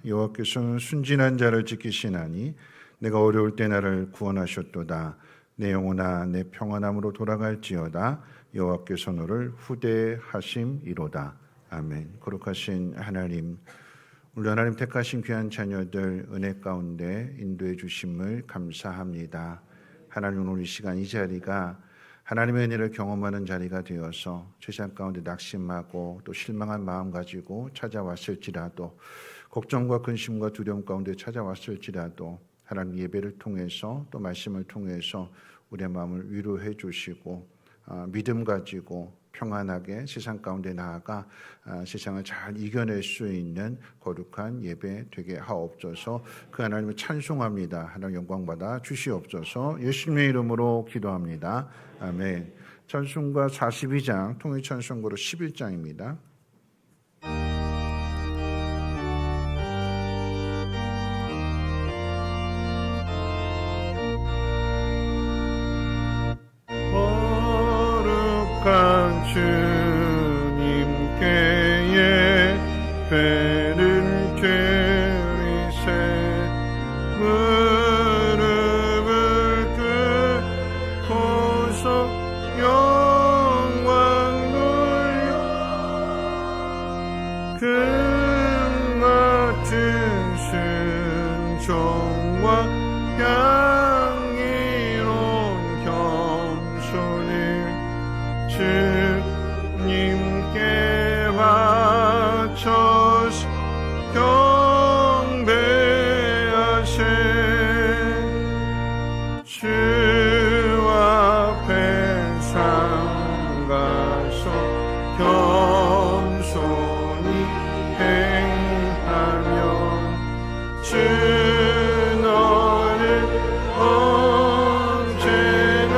여호와께서는 순진한 자를 지키시나니 내가 어려울 때 나를 구원하셨도다. 내 영혼아 내 평안함으로 돌아갈지어다. 여호와께서 너를 후대하심이로다. 아멘. 거룩하신 하나님, 우리 하나님 택하신 귀한 자녀들 은혜 가운데 인도해 주심을 감사합니다. 하나님, 오늘 이 시간 이 자리가 하나님의 은혜를 경험하는 자리가 되어서 세상 가운데 낙심하고 또 실망한 마음 가지고 찾아왔을지라도, 걱정과 근심과 두려움 가운데 찾아왔을지라도 하나님 예배를 통해서 또 말씀을 통해서 우리의 마음을 위로해 주시고 믿음 가지고 평안하게 세상 가운데 나아가 세상을 잘 이겨낼 수 있는 거룩한 예배 되게 하옵소서. 그 하나님을 찬송합니다. 하나님 영광 받아 주시옵소서. 예수님의 이름으로 기도합니다. 아멘. 찬송가 42장 통일찬송가로 11장입니다. 주님께 예배를 드리세 무릎을 꿇고서 영광 돌려 그 같은 순종과 향기로운 겸손을 주님께 바쳐서 경배하세 주 앞에 삼가서 겸손히 행하며 주 너를 언제나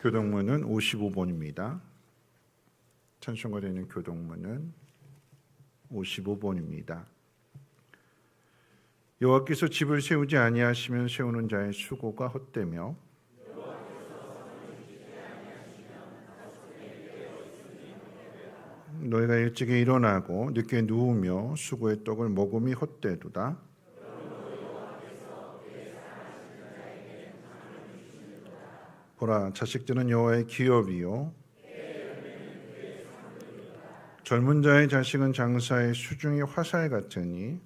교동문은 55번입니다. 찬송가 되는 교동문은 55번입니다. 여호와께서 집을 세우지 아니하시면 세우는 자의 수고가 헛되며 너희가 일찍이 일어나고 늦게 누우며 수고의 떡을 먹음이 헛되도다. 보라, 자식들은 여호와의 기업이요 젊은 자의 자식은 장사의 수중의 화살 같으니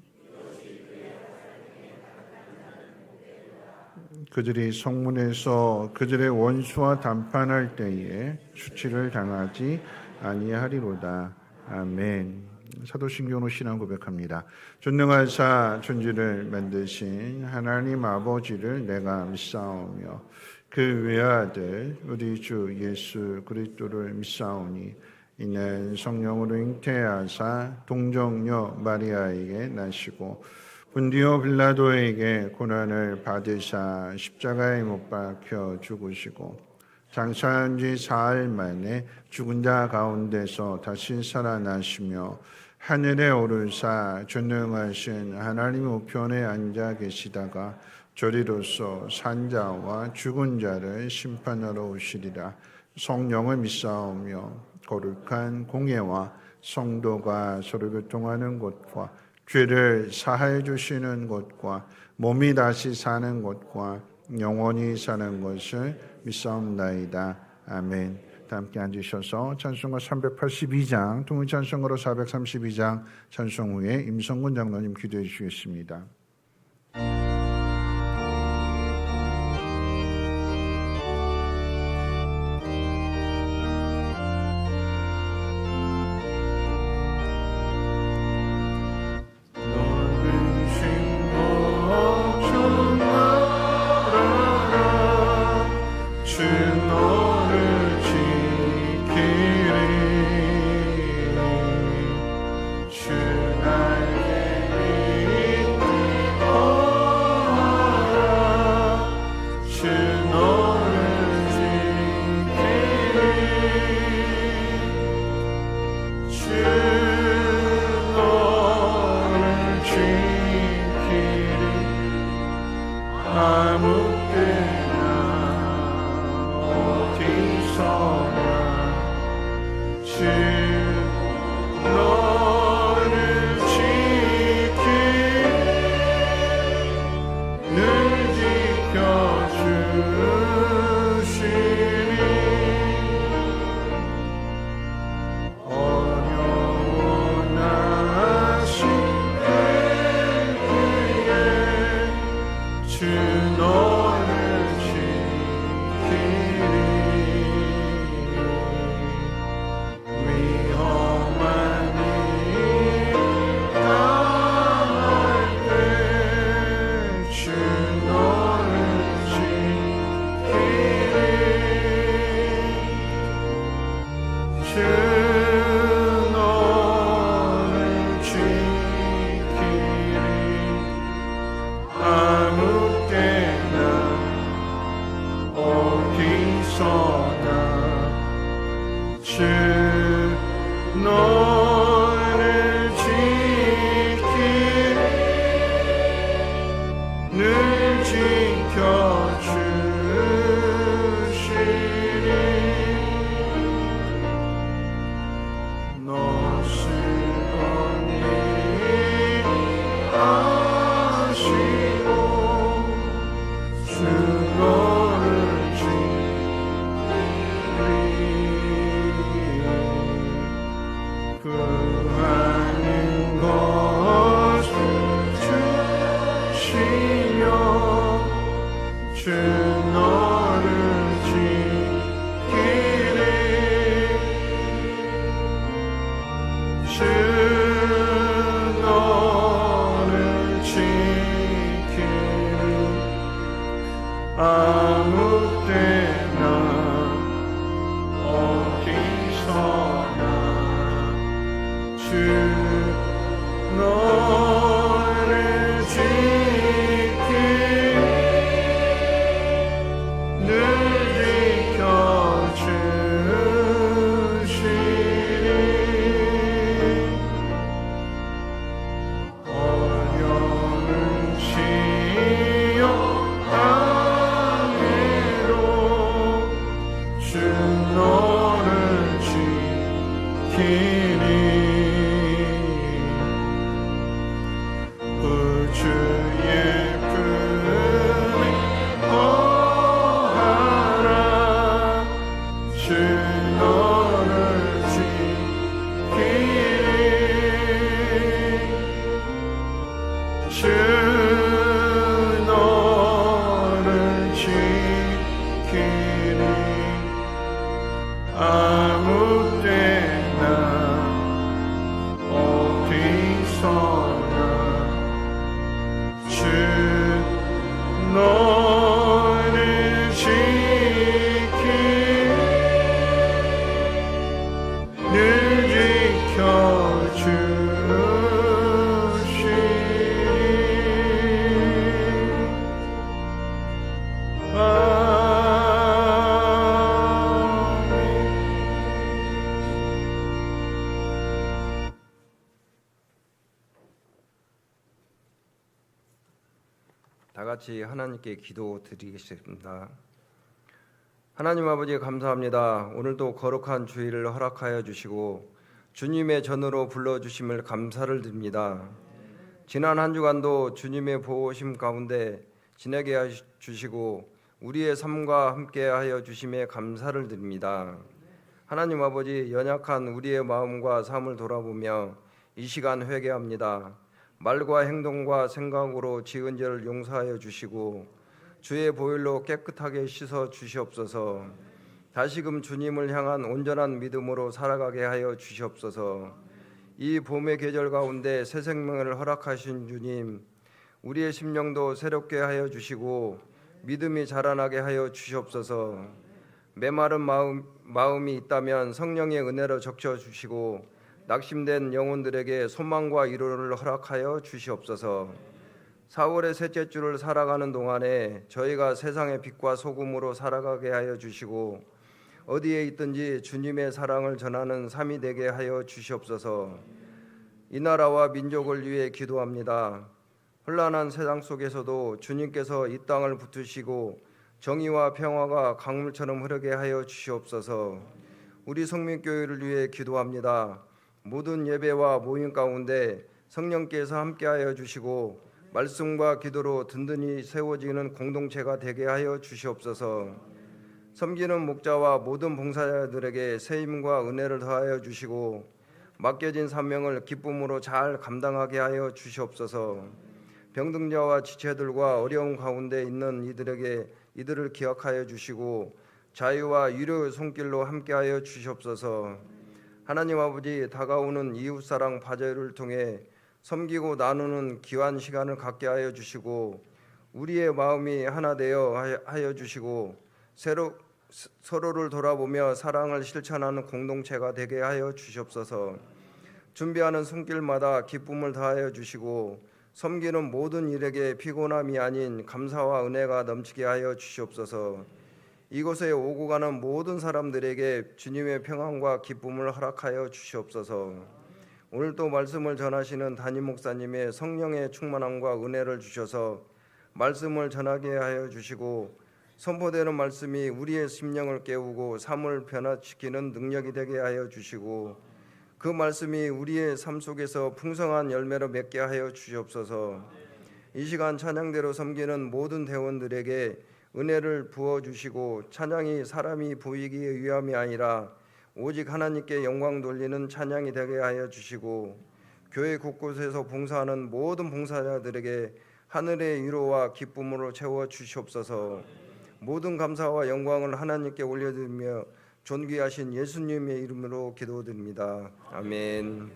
그들이 성문에서 그들의 원수와 담판할 때에 수치를 당하지 아니하리로다. 아멘. 사도신경으로 신앙 고백합니다. 전능하사 천지를 만드신 하나님 아버지를 내가 믿사오며 그 외아들 우리 주 예수 그리스도를 믿사오니 이는 성령으로 잉태하사 동정녀 마리아에게 나시고 본디오 빌라도에게 고난을 받으사 십자가에 못 박혀 죽으시고 장사한 지 사흘 만에 죽은 자 가운데서 다시 살아나시며 하늘에 오르사 전능하신 하나님 우편에 앉아 계시다가 저리로서 산자와 죽은 자를 심판하러 오시리라. 성령을 믿사오며 거룩한 공예와 성도가 서로 교통하는 곳과 죄를 사하여 주시는 곳과 몸이 다시 사는 곳과 영원히 사는 것을 믿사옵나이다. 아멘. 다 함께 앉으셔서 찬송가 382장, 통일 찬송가로 432장 찬송 후에 임성근 장로님 기도해 주시겠습니다. 주 너를 지키리 주 너를 지키니 아무 때나 어디서나 주 너를 지키니 늘 다 같이 하나님께 기도드리겠습니다. 하나님 아버지 감사합니다. 오늘도 거룩한 주일을 허락하여 주시고 주님의 전으로 불러주심을 감사를 드립니다. 지난 한 주간도 주님의 보호심 가운데 지내게 해주시고 우리의 삶과 함께하여 주심에 감사를 드립니다. 하나님 아버지 연약한 우리의 마음과 삶을 돌아보며 이 시간 회개합니다. 말과 행동과 생각으로 지은 죄를 용서하여 주시고 주의 보혈로 깨끗하게 씻어 주시옵소서. 다시금 주님을 향한 온전한 믿음으로 살아가게 하여 주시옵소서. 이 봄의 계절 가운데 새 생명을 허락하신 주님, 우리의 심령도 새롭게 하여 주시고 믿음이 자라나게 하여 주시옵소서. 메마른 마음이 있다면 성령의 은혜로 적셔 주시고 낙심된 영혼들에게 소망과 위로를 허락하여 주시옵소서. 4월의 셋째 주를 살아가는 동안에 저희가 세상의 빛과 소금으로 살아가게 하여 주시고 어디에 있든지 주님의 사랑을 전하는 삶이 되게 하여 주시옵소서. 이 나라와 민족을 위해 기도합니다. 혼란한 세상 속에서도 주님께서 이 땅을 붙드시고 정의와 평화가 강물처럼 흐르게 하여 주시옵소서. 우리 성민교회를 위해 기도합니다. 모든 예배와 모임 가운데 성령께서 함께하여 주시고 말씀과 기도로 든든히 세워지는 공동체가 되게 하여 주시옵소서. 섬기는 목자와 모든 봉사자들에게 새 힘과 은혜를 더하여 주시고 맡겨진 사명을 기쁨으로 잘 감당하게 하여 주시옵소서. 병등자와 지체들과 어려운 가운데 있는 이들을 기억하여 주시고 자유와 위로의 손길로 함께하여 주시옵소서. 하나님 아버지 다가오는 이웃사랑 바제를 통해 섬기고 나누는 귀한 시간을 갖게 하여 주시고 우리의 마음이 하나 되어 하여 주시고 서로를 돌아보며 사랑을 실천하는 공동체가 되게 하여 주시옵소서. 준비하는 손길마다 기쁨을 더하여 주시고 섬기는 모든 일에게 피곤함이 아닌 감사와 은혜가 넘치게 하여 주시옵소서. 이곳에 오고 가는 모든 사람들에게 주님의 평안과 기쁨을 허락하여 주시옵소서. 오늘도 말씀을 전하시는 담임 목사님의 성령의 충만함과 은혜를 주셔서 말씀을 전하게 하여 주시고 선포되는 말씀이 우리의 심령을 깨우고 삶을 변화시키는 능력이 되게 하여 주시고 그 말씀이 우리의 삶 속에서 풍성한 열매로 맺게 하여 주시옵소서. 이 시간 찬양대로 섬기는 모든 대원들에게 은혜를 부어주시고 찬양이 사람이 보이기 위함이 아니라 오직 하나님께 영광 돌리는 찬양이 되게 하여 주시고 교회 곳곳에서 봉사하는 모든 봉사자들에게 하늘의 위로와 기쁨으로 채워 주시옵소서. 모든 감사와 영광을 하나님께 올려드리며 존귀하신 예수님의 이름으로 기도드립니다. 아멘.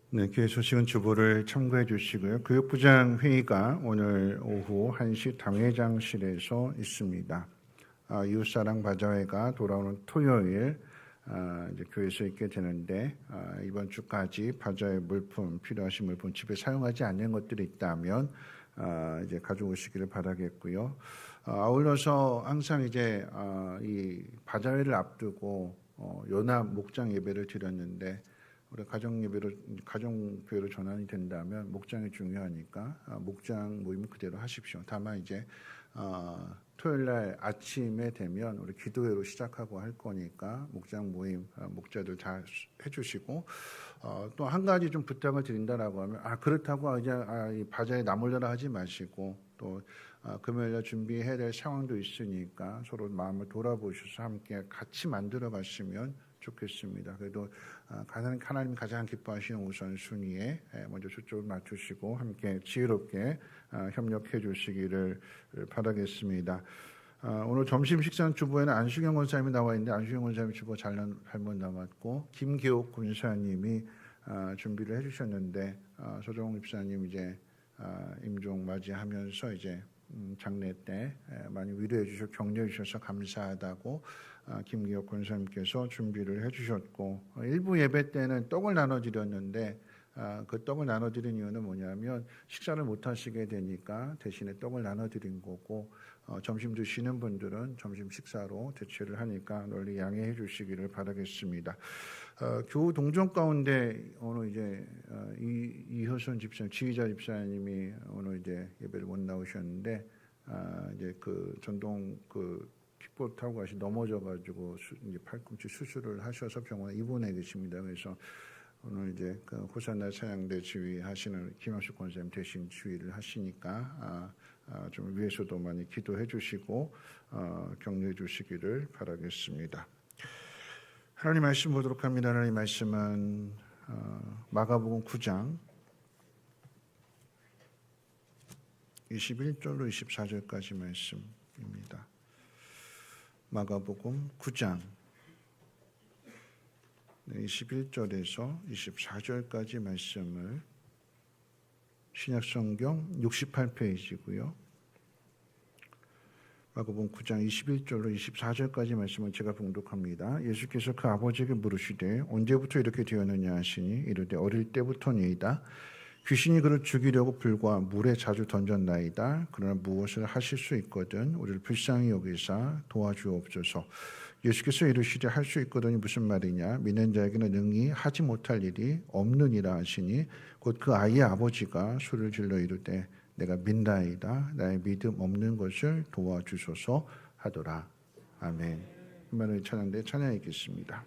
네, 교회 소식은 주보를 참고해 주시고요. 교육부장 회의가 오늘 오후 1시 당회장실에서 있습니다. 이웃사랑 바자회가 돌아오는 토요일 이제 교회에서 있게 되는데 이번 주까지 바자회 물품 필요하신 물품 집에 사용하지 않는 것들이 있다면 이제 가져오시기를 바라겠고요. 아울러서 항상 이제 이 바자회를 앞두고 연합 목장 예배를 드렸는데 우리 가정교회로 전환이 된다면 목장이 중요하니까 목장 모임 그대로 하십시오. 다만 이제 토요일 날 아침에 되면 우리 기도회로 시작하고 할 거니까 목장 모임 목자들 잘 해주시고 또 한 가지 좀 부탁을 드린다라고 하면 그렇다고 이제 이 바자에 나몰라라 하지 마시고 또 금요일날 준비해야 될 상황도 있으니까 서로 마음을 돌아보셔서 함께 같이 만들어 가시면 좋겠습니다. 그래도 하나님 가장 기뻐하시는 우선순위에 먼저 초점을 맞추시고 함께 지혜롭게 협력해 주시기를 바라겠습니다. 오늘 점심 식사 주보에는 안수경 권사님이 나와 있는데 안수경 권사님 주보 잘못 남았고 김기옥 권사님이 준비를 해주셨는데 서정홍 집사님 이제 임종 맞이하면서 이제 장례 때 많이 위로해 주셔서 격려해 주셔서 감사하다고 김기혁 권사님께서 준비를 해주셨고 일부 예배 때는 떡을 나눠드렸는데 그 떡을 나눠드린 이유는 뭐냐면 식사를 못 하시게 되니까 대신에 떡을 나눠드린 거고 점심 드시는 분들은 점심 식사로 대체를 하니까 널리 양해해 주시기를 바라겠습니다. 교우 동정 가운데 오늘 이제 이효선 집사님, 지휘자 집사님이 오늘 이제 예배를 못 나오셨는데 이제 그 전동 킥보드 타고 가시 넘어져가지고 이제 팔꿈치 수술을 하셔서 병원에 입원해 계십니다. 그래서 오늘 이제 그 호산나 사양대 지휘하시는 김학수 권사님 대신 지휘를 하시니까 좀 위에서도 많이 기도해 주시고 격려해 주시기를 바라겠습니다. 하나님 말씀 보도록 합니다. 하나님 말씀은 마가복음 9장 21절로 24절까지 말씀입니다. 마가복음 9장 21절에서 24절까지 말씀을 신약성경 68페이지고요. 마가복음 9장 21절로 24절까지 말씀을 제가 봉독합니다. 예수께서 그 아버지에게 물으시되 언제부터 이렇게 되었느냐 하시니 이르되 어릴 때부터니이다. 귀신이 그를 죽이려고 불과 물에 자주 던졌나이다. 그러나 무엇을 하실 수 있거든 우리를 불쌍히 여기사 도와주옵소서. 예수께서 이르시되 할 수 있거든이 무슨 말이냐. 믿는 자에게는 능히 하지 못할 일이 없느니라 하시니 곧 그 아이의 아버지가 소리를 질러 이르되 내가 믿나이다. 나의 믿음 없는 것을 도와주소서 하더라. 아멘. 이만을 찬양대 찬양 읽겠습니다.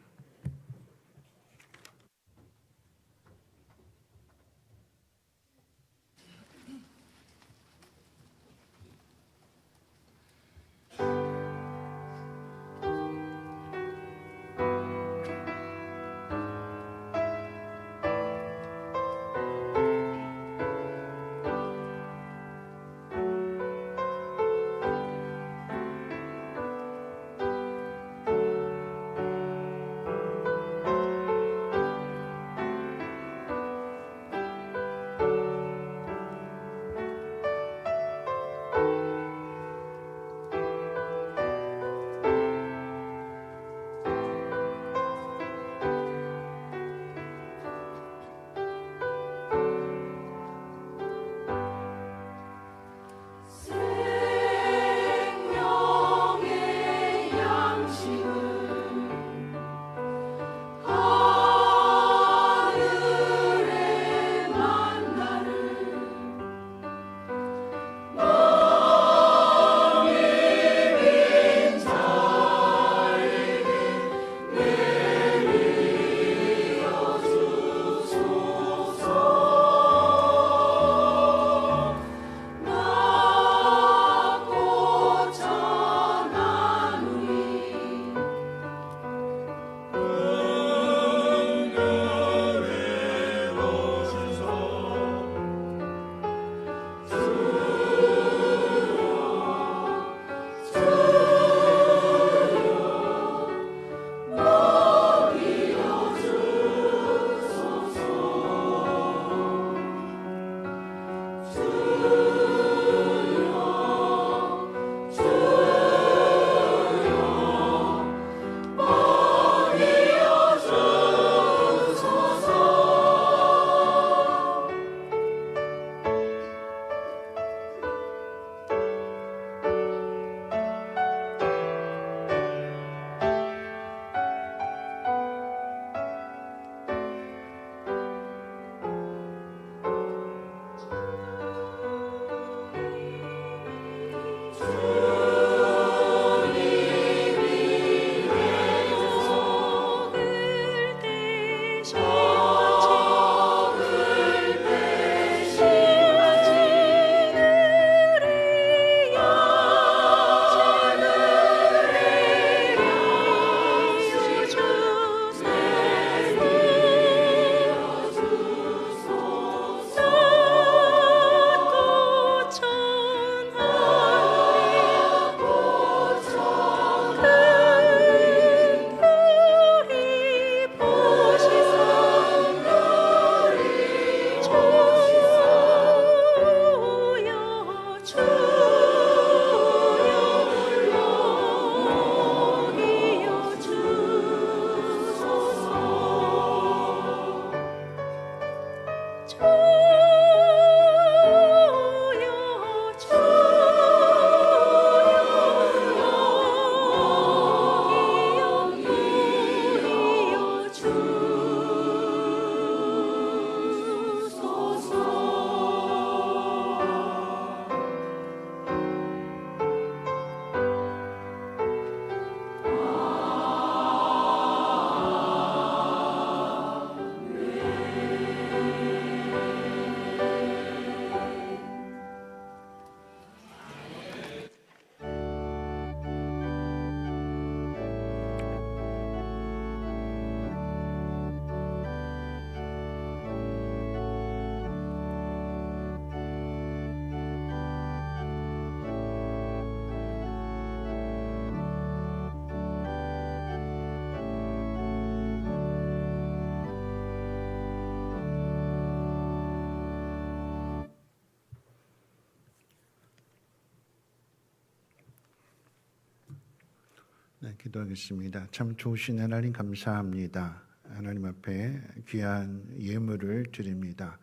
네, 기도하겠습니다. 참 좋으신 하나님 감사합니다. 하나님 앞에 귀한 예물을 드립니다.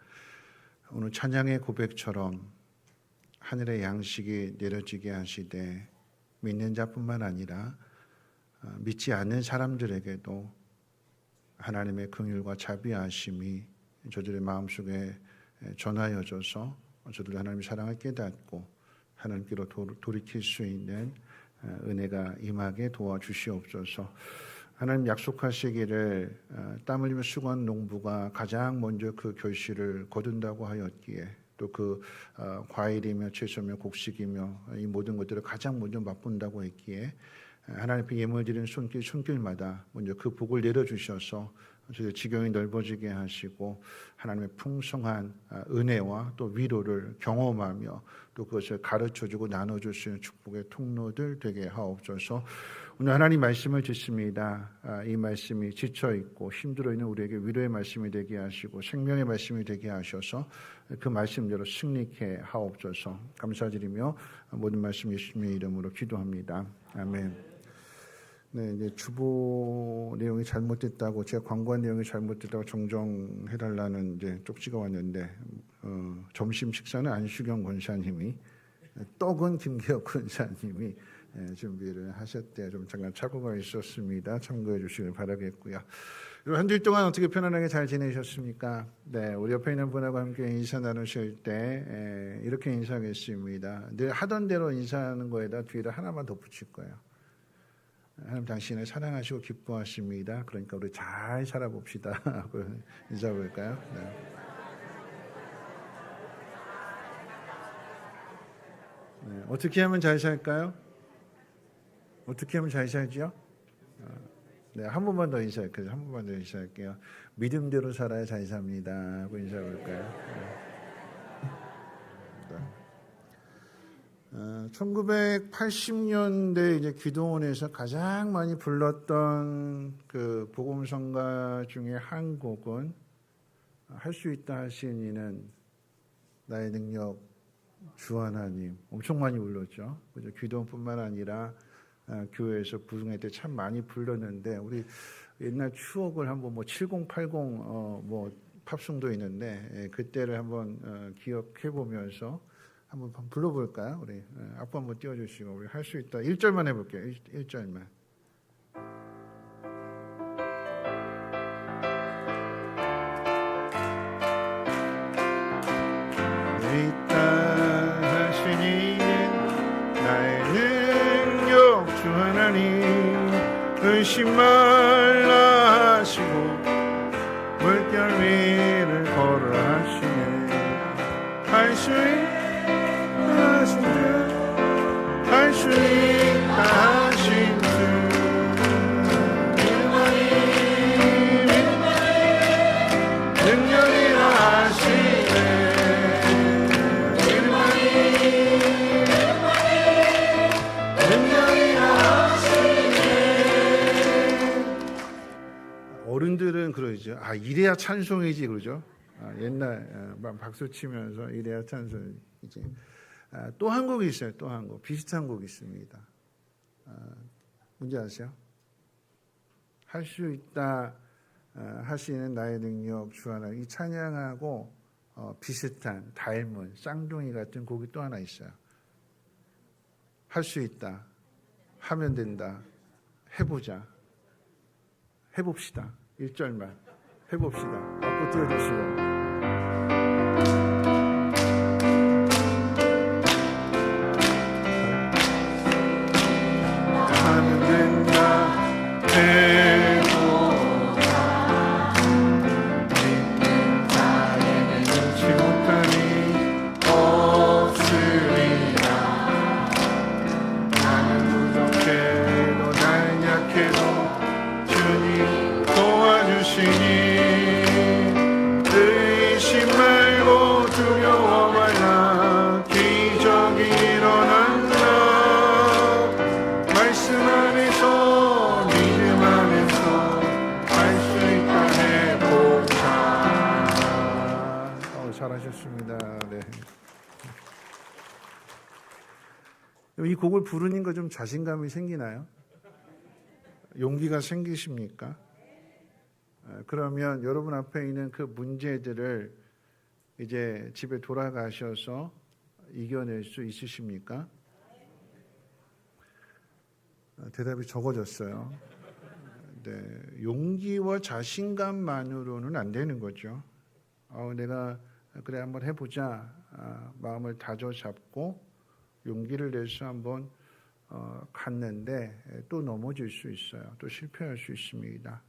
오늘 찬양의 고백처럼 하늘의 양식이 내려지게 하시되 믿는 자뿐만 아니라 믿지 않는 사람들에게도 하나님의 긍휼과 자비하심이 저들의 마음속에 전하여져서 저들 하나님의 사랑을 깨닫고 하나님께로 돌이킬 수 있는 은혜가 임하게 도와주시옵소서. 하나님 약속하시기를 땀 흘리며 수고한 농부가 가장 먼저 그 결실을 거둔다고 하였기에 또 그 과일이며 채소며 곡식이며 이 모든 것들을 가장 먼저 맛본다고 했기에 하나님 앞에 예물 드리는 손길마다 먼저 그 복을 내려주셔서 저희 지경이 넓어지게 하시고 하나님의 풍성한 은혜와 또 위로를 경험하며 또 그것을 가르쳐주고 나눠줄 수 있는 축복의 통로들 되게 하옵소서. 오늘 하나님 말씀을 듣습니다. 이 말씀이 지쳐있고 힘들어 있는 우리에게 위로의 말씀이 되게 하시고 생명의 말씀이 되게 하셔서 그 말씀대로 승리케 하옵소서. 감사드리며 모든 말씀 예수님의 이름으로 기도합니다. 아멘. 네, 이제 주보 내용이 잘못됐다고 제가 광고한 내용이 잘못됐다고 정정해달라는 이제 쪽지가 왔는데 점심 식사는 안수경 권사님이 떡은 김기혁 권사님이 준비를 하셨대요. 좀 잠깐 착오가 있었습니다. 참고해 주시길 바라겠고요. 한 주일 동안 어떻게 편안하게 잘 지내셨습니까? 네, 우리 옆에 있는 분하고 함께 인사 나누실 때 이렇게 인사하겠습니다. 늘 하던 대로 인사하는 거에다 뒤에다 하나만 덧붙일 거예요. 하나님 당신을 사랑하시고 기뻐하십니다. 그러니까 우리 잘 살아봅시다 하고 인사해 볼까요? 네. 네, 어떻게 하면 잘 살까요? 어떻게 하면 잘 살죠? 네, 한 번만 더 인사할게요. 한 번만 더 인사할게요. 믿음대로 살아야 잘 삽니다 하고 인사해 볼까요? 네. 1980년대 이제 기도원에서 가장 많이 불렀던 그 복음성가 중에 한 곡은 할 수 있다 하신 이는 나의 능력 주 하나님 엄청 많이 불렀죠. 그죠? 기도원뿐만 아니라 교회에서 부흥회 때 참 많이 불렀는데 우리 옛날 추억을 한번 뭐 7080 뭐 팝송도 있는데 그때를 한번 기억해 보면서 한번 불러볼까요? 우리 앞으로 한번 띄워주시고 우리 할 수 있다. 1절만 해볼게요. 1절만. 있다 하시니 나의 능력 주 하나님 의심 말라 하시고 물결 위를 걸으라 하시네. 할 수 있다 하신 주, 할 수 있다 하신 주, 능력이라 하시네. 어른들은 그러죠. 아, 이래야 찬송이지, 그러죠. 옛날 박수 치면서 이래야 찬송이지. 또 한 곡이 있어요. 또 한 곡. 비슷한 곡이 있습니다. 뭔지 아세요? 할 수 있다 하시는 나의 능력 주 하나. 이 찬양하고 비슷한 닮은 쌍둥이 같은 곡이 또 하나 있어요. 할 수 있다. 하면 된다. 해보자. 해봅시다. 1절만 해봅시다. 앞으로 띄워주시고. 하면 된다. 해보자. 믿는 자에게 능치 못하니 없으리라. 나는 부족해도 난 약해도 주님 도와주시니 의심 말고 두려워 말라. 기적이 일어난다. 말씀 안에서 믿음 안에서 할 수 있다. 해보자. 잘하셨습니다. 네. 이 곡을 부르는 거 좀 자신감이 생기나요? 용기가 생기십니까? 그러면 여러분 앞에 있는 그 문제들을 이제 집에 돌아가셔서 이겨낼 수 있으십니까? 대답이 적어졌어요. 네, 용기와 자신감만으로는 안 되는 거죠. 내가 그래 한번 해보자. 마음을 다져잡고 용기를 내서 한번 갔는데 또 넘어질 수 있어요. 또 실패할 수 있습니다.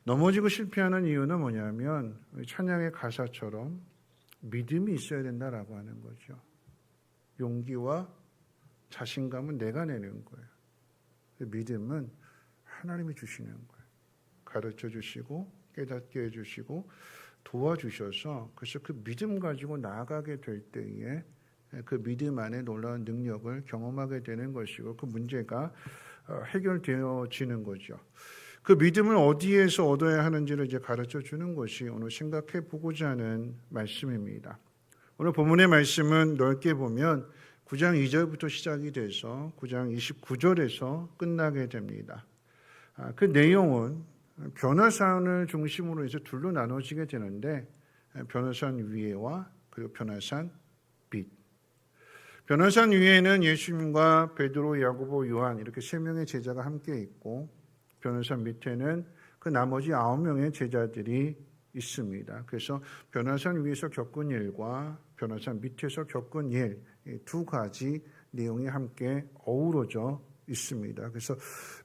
넘어지고 실패하는 이유는 뭐냐면 찬양의 가사처럼 믿음이 있어야 된다라고 하는 거죠. 용기와 자신감은 내가 내는 거예요. 믿음은 하나님이 주시는 거예요. 가르쳐 주시고 깨닫게 해주시고 도와주셔서 그래서 그 믿음 가지고 나아가게 될 때에 그 믿음 안에 놀라운 능력을 경험하게 되는 것이고 그 문제가 해결되어지는 거죠. 그 믿음을 어디에서 얻어야 하는지를 이제 가르쳐 주는 것이 오늘 생각해 보고자 하는 말씀입니다. 오늘 본문의 말씀은 넓게 보면 9장 2절부터 시작이 돼서 9장 29절에서 끝나게 됩니다. 그 내용은 변화산을 중심으로 해서 둘로 나눠지게 되는데 변화산 위에와 그리고 변화산 밑. 변화산 위에는 예수님과 베드로, 야고보, 요한 이렇게 세 명의 제자가 함께 있고 변화산 밑에는 그 나머지 9명의 제자들이 있습니다. 그래서 변화산 위에서 겪은 일과 변화산 밑에서 겪은 일, 두 가지 내용이 함께 어우러져 있습니다. 그래서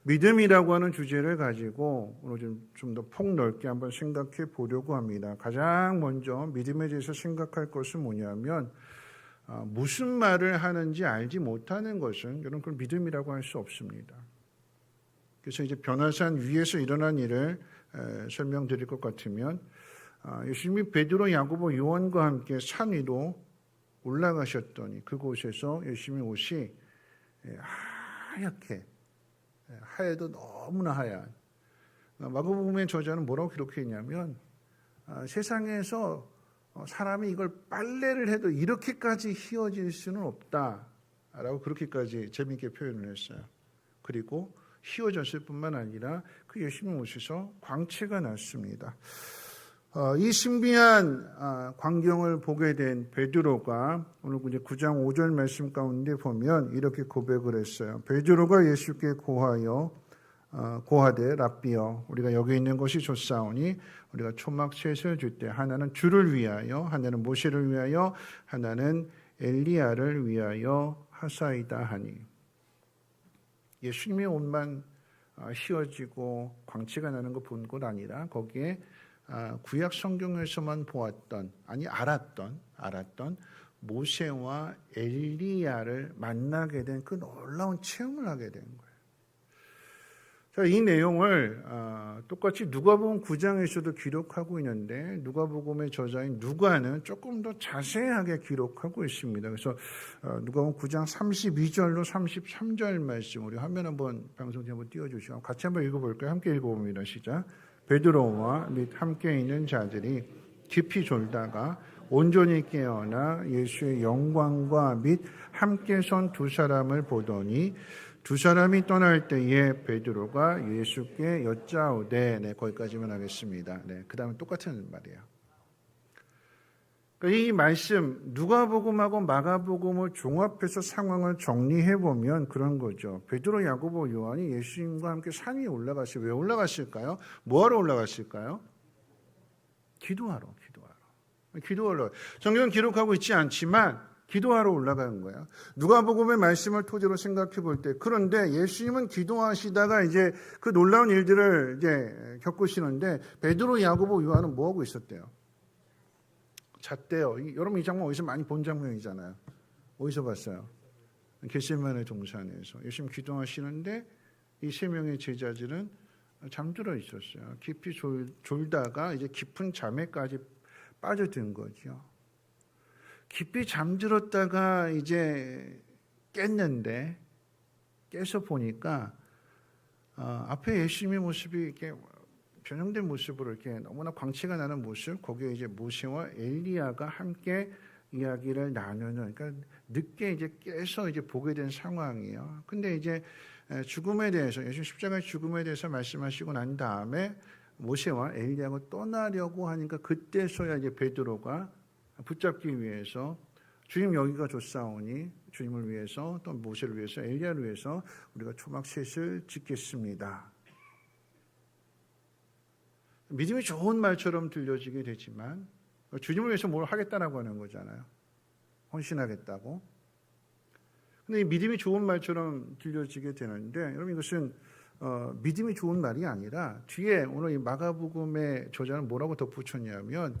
믿음이라고 하는 주제를 가지고 오늘 좀 더 폭넓게 한번 생각해 보려고 합니다. 가장 먼저 믿음에 대해서 생각할 것은 뭐냐면 무슨 말을 하는지 알지 못하는 것은 여러분 그걸 믿음이라고 할 수 없습니다. 그래서 이제 변화산 위에서 일어난 일을 설명드릴 것 같으면 예수님이 베드로, 야고보, 요한과 함께 산 위로 올라가셨더니 그곳에서 예수님의 옷이 하얗게 하얘도 너무나 하얀 마가복음의 저자는 뭐라고 기록했냐면 세상에서 사람이 이걸 빨래를 해도 이렇게까지 휘어질 수는 없다라고 그렇게까지 재미있게 표현을 했어요. 그리고 휘어졌을 뿐만 아니라 그 예수님 옷에서 광채가 났습니다. 이 신비한 광경을 보게 된 베드로가 오늘 이제 9장 5절 말씀 가운데 보면 이렇게 고백을 했어요. 베드로가 예수께 고하되 랍비여 우리가 여기 있는 것이 좋사오니 우리가 초막 셋을 줄 때 하나는 주를 위하여 하나는 모세를 위하여 하나는 엘리야를 위하여 하사이다 하니 예수님의 옷만 휘어지고 광채가 나는 것 본 것 아니라 거기에 구약 성경에서만 보았던 알았던 모세와 엘리야를 만나게 된 그 놀라운 체험을 하게 된 거예요. 자, 이 내용을 똑같이 누가복음 9장에서도 기록하고 있는데 누가복음의 저자인 누가는 조금 더 자세하게 기록하고 있습니다. 그래서 누가복음 9장 32절로 33절 말씀 우리 화면 한번 방송에 한번 띄워주시고 같이 한번 읽어볼까요? 함께 읽어봅니다. 시작. 베드로와 및 함께 있는 자들이 깊이 졸다가 온전히 깨어나 예수의 영광과 및 함께 선 두 사람을 보더니 두 사람이 떠날 때에 베드로가 예수께 여짜오되, 네, 거기까지만 하겠습니다. 네, 그 다음에 똑같은 말이에요. 그러니까 이 말씀 누가복음하고 마가복음을 종합해서 상황을 정리해 보면 그런 거죠. 베드로, 야고보, 요한이 예수님과 함께 산 위에 올라갔어요. 왜 올라갔을까요? 뭐하러 올라갔을까요? 기도하러. 성경은 기록하고 있지 않지만 기도하러 올라가는 거예요. 누가복음의 말씀을 토대로 생각해 볼 때, 그런데 예수님은 기도하시다가 이제 그 놀라운 일들을 이제 겪으시는데 베드로, 야고보, 요한은 뭐 하고 있었대요? 잤대요. 여러분 이 장면 어디서 많이 본 장면이잖아요. 어디서 봤어요? 겟세마네 동산에서 예수님 기도하시는데 이 세 명의 제자들은 잠들어 있었어요. 깊이 졸다가 이제 깊은 잠에까지 빠져든 거죠. 깊이 잠들었다가 이제 깼는데 깨서 보니까 앞에 예수님의 모습이 이렇게 변형된 모습으로 이렇게 너무나 광채가 나는 모습, 거기에 이제 모세와 엘리야가 함께 이야기를 나누는, 그러니까 늦게 이제 깨서 이제 보게 된 상황이에요. 근데 이제 죽음에 대해서, 예수 십자가의 죽음에 대해서 말씀하시고 난 다음에 모세와 엘리야가 떠나려고 하니까 그때서야 이제 베드로가 붙잡기 위해서 주님 여기가 좋사오니 주님을 위해서 또 모세를 위해서 엘리야를 위해서 우리가 초막셋을 짓겠습니다. 믿음이 좋은 말처럼 들려지게 되지만 주님을 위해서 뭘 하겠다라고 하는 거잖아요. 헌신하겠다고. 근데 이 믿음이 좋은 말처럼 들려지게 되는데 여러분 이것은 믿음이 좋은 말이 아니라 뒤에 오늘 이 마가복음의 저자는 뭐라고 덧붙였냐면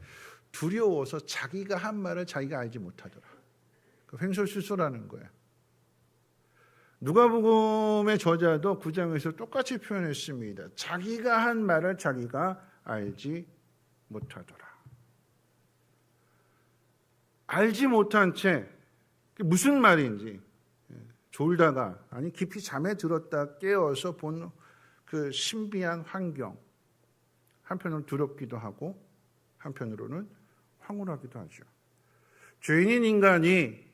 두려워서 자기가 한 말을 자기가 알지 못하더라. 횡설수설하는 거예요. 누가복음의 저자도 9장에서 똑같이 표현했습니다. 자기가 한 말을 자기가 알지 못하더라. 알지 못한 채 무슨 말인지 졸다가 아니 깊이 잠에 들었다 깨어서 본 그 신비한 환경, 한편으로는 두렵기도 하고 한편으로는 황홀하기도 하죠. 죄인인 인간이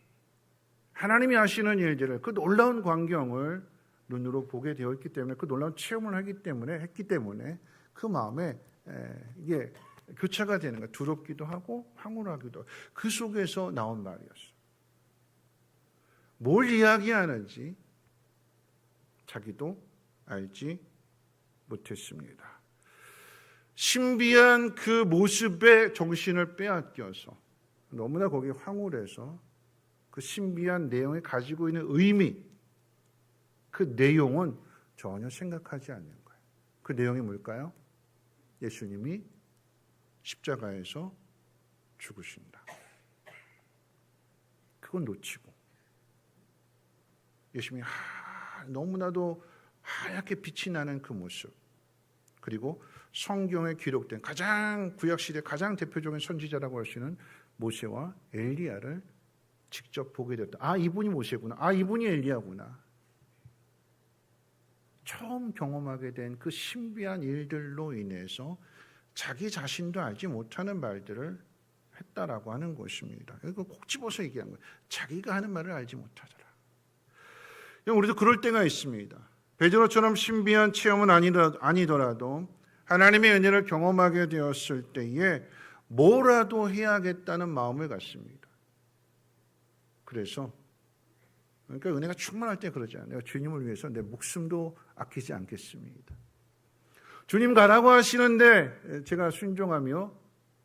하나님이 하시는 일들을, 그 놀라운 광경을 눈으로 보게 되어 있기 때문에, 그 놀라운 체험을 했기 때문에 그 마음에 이게 교차가 되는 거예요. 두렵기도 하고 황홀하기도 하고. 그 속에서 나온 말이었어요. 뭘 이야기하는지 자기도 알지 못했습니다. 신비한 그 모습에 정신을 빼앗겨서 너무나 거기에 황홀해서 그 신비한 내용이 가지고 있는 의미, 그 내용은 전혀 생각하지 않는 거예요. 그 내용이 뭘까요? 예수님이 십자가에서 죽으신다. 그건 놓치고 예수님이 너무나도 하얗게 빛이 나는 그 모습, 그리고 성경에 기록된 가장 구약시대 가장 대표적인 선지자라고 할 수 있는 모세와 엘리야를 직접 보게 됐다. 이분이 모세구나. 이분이 엘리야구나. 처음 경험하게 된 그 신비한 일들로 인해서 자기 자신도 알지 못하는 말들을 했다라고 하는 것입니다. 이거 콕 집어서 얘기한 거예요. 자기가 하는 말을 알지 못하더라. 우리도 그럴 때가 있습니다. 베드로처럼 신비한 체험은 아니더라도 하나님의 은혜를 경험하게 되었을 때에 뭐라도 해야겠다는 마음을 갖습니다. 그래서 그러니까 은혜가 충만할 때 그러잖아요. 내가 주님을 위해서 내 목숨도 아끼지 않겠습니다. 주님 가라고 하시는데 제가 순종하며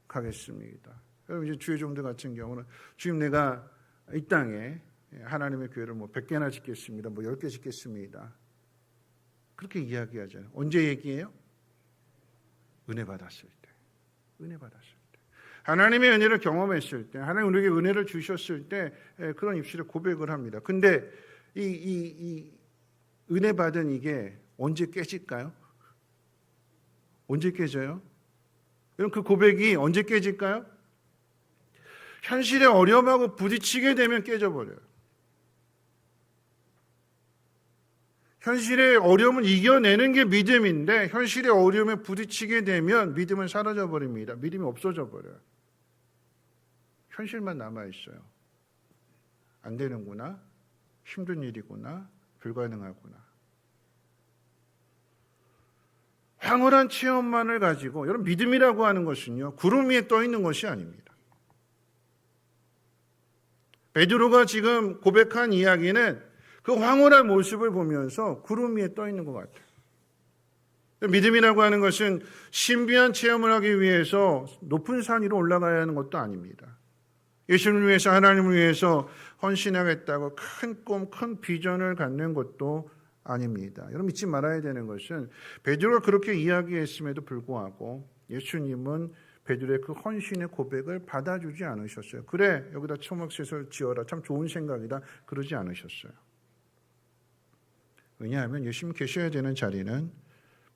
가겠습니다. 여러분 이제 주의 종들 같은 경우는 주님 내가 이 땅에 하나님의 교회를 100개나 짓겠습니다. 10개 짓겠습니다. 그렇게 이야기하잖아요. 언제 얘기해요? 은혜 받았을 때. 은혜 받았을 때. 하나님의 은혜를 경험했을 때, 하나님 우리에게 은혜를 주셨을 때 그런 입술의 고백을 합니다. 근데 이 은혜 받은 이게 언제 깨질까요? 언제 깨져요? 여러분 그 고백이 언제 깨질까요? 현실의 어려움하고 부딪히게 되면 깨져버려요. 현실의 어려움을 이겨내는 게 믿음인데 현실의 어려움에 부딪히게 되면 믿음은 사라져버립니다. 믿음이 없어져 버려요. 현실만 남아있어요. 안 되는구나. 힘든 일이구나. 불가능하구나. 황홀한 체험만을 가지고 여러분 믿음이라고 하는 것은요. 구름 위에 떠 있는 것이 아닙니다. 베드로가 지금 고백한 이야기는 그 황홀한 모습을 보면서 구름 위에 떠 있는 것 같아요. 믿음이라고 하는 것은 신비한 체험을 하기 위해서 높은 산 위로 올라가야 하는 것도 아닙니다. 예수님을 위해서 하나님을 위해서 헌신하겠다고 큰 꿈, 큰 비전을 갖는 것도 아닙니다. 여러분 믿지 말아야 되는 것은 베드로가 그렇게 이야기했음에도 불구하고 예수님은 베드로의 그 헌신의 고백을 받아주지 않으셨어요. 그래 여기다 초막셋을 지어라. 참 좋은 생각이다. 그러지 않으셨어요. 왜냐하면 예수님 계셔야 되는 자리는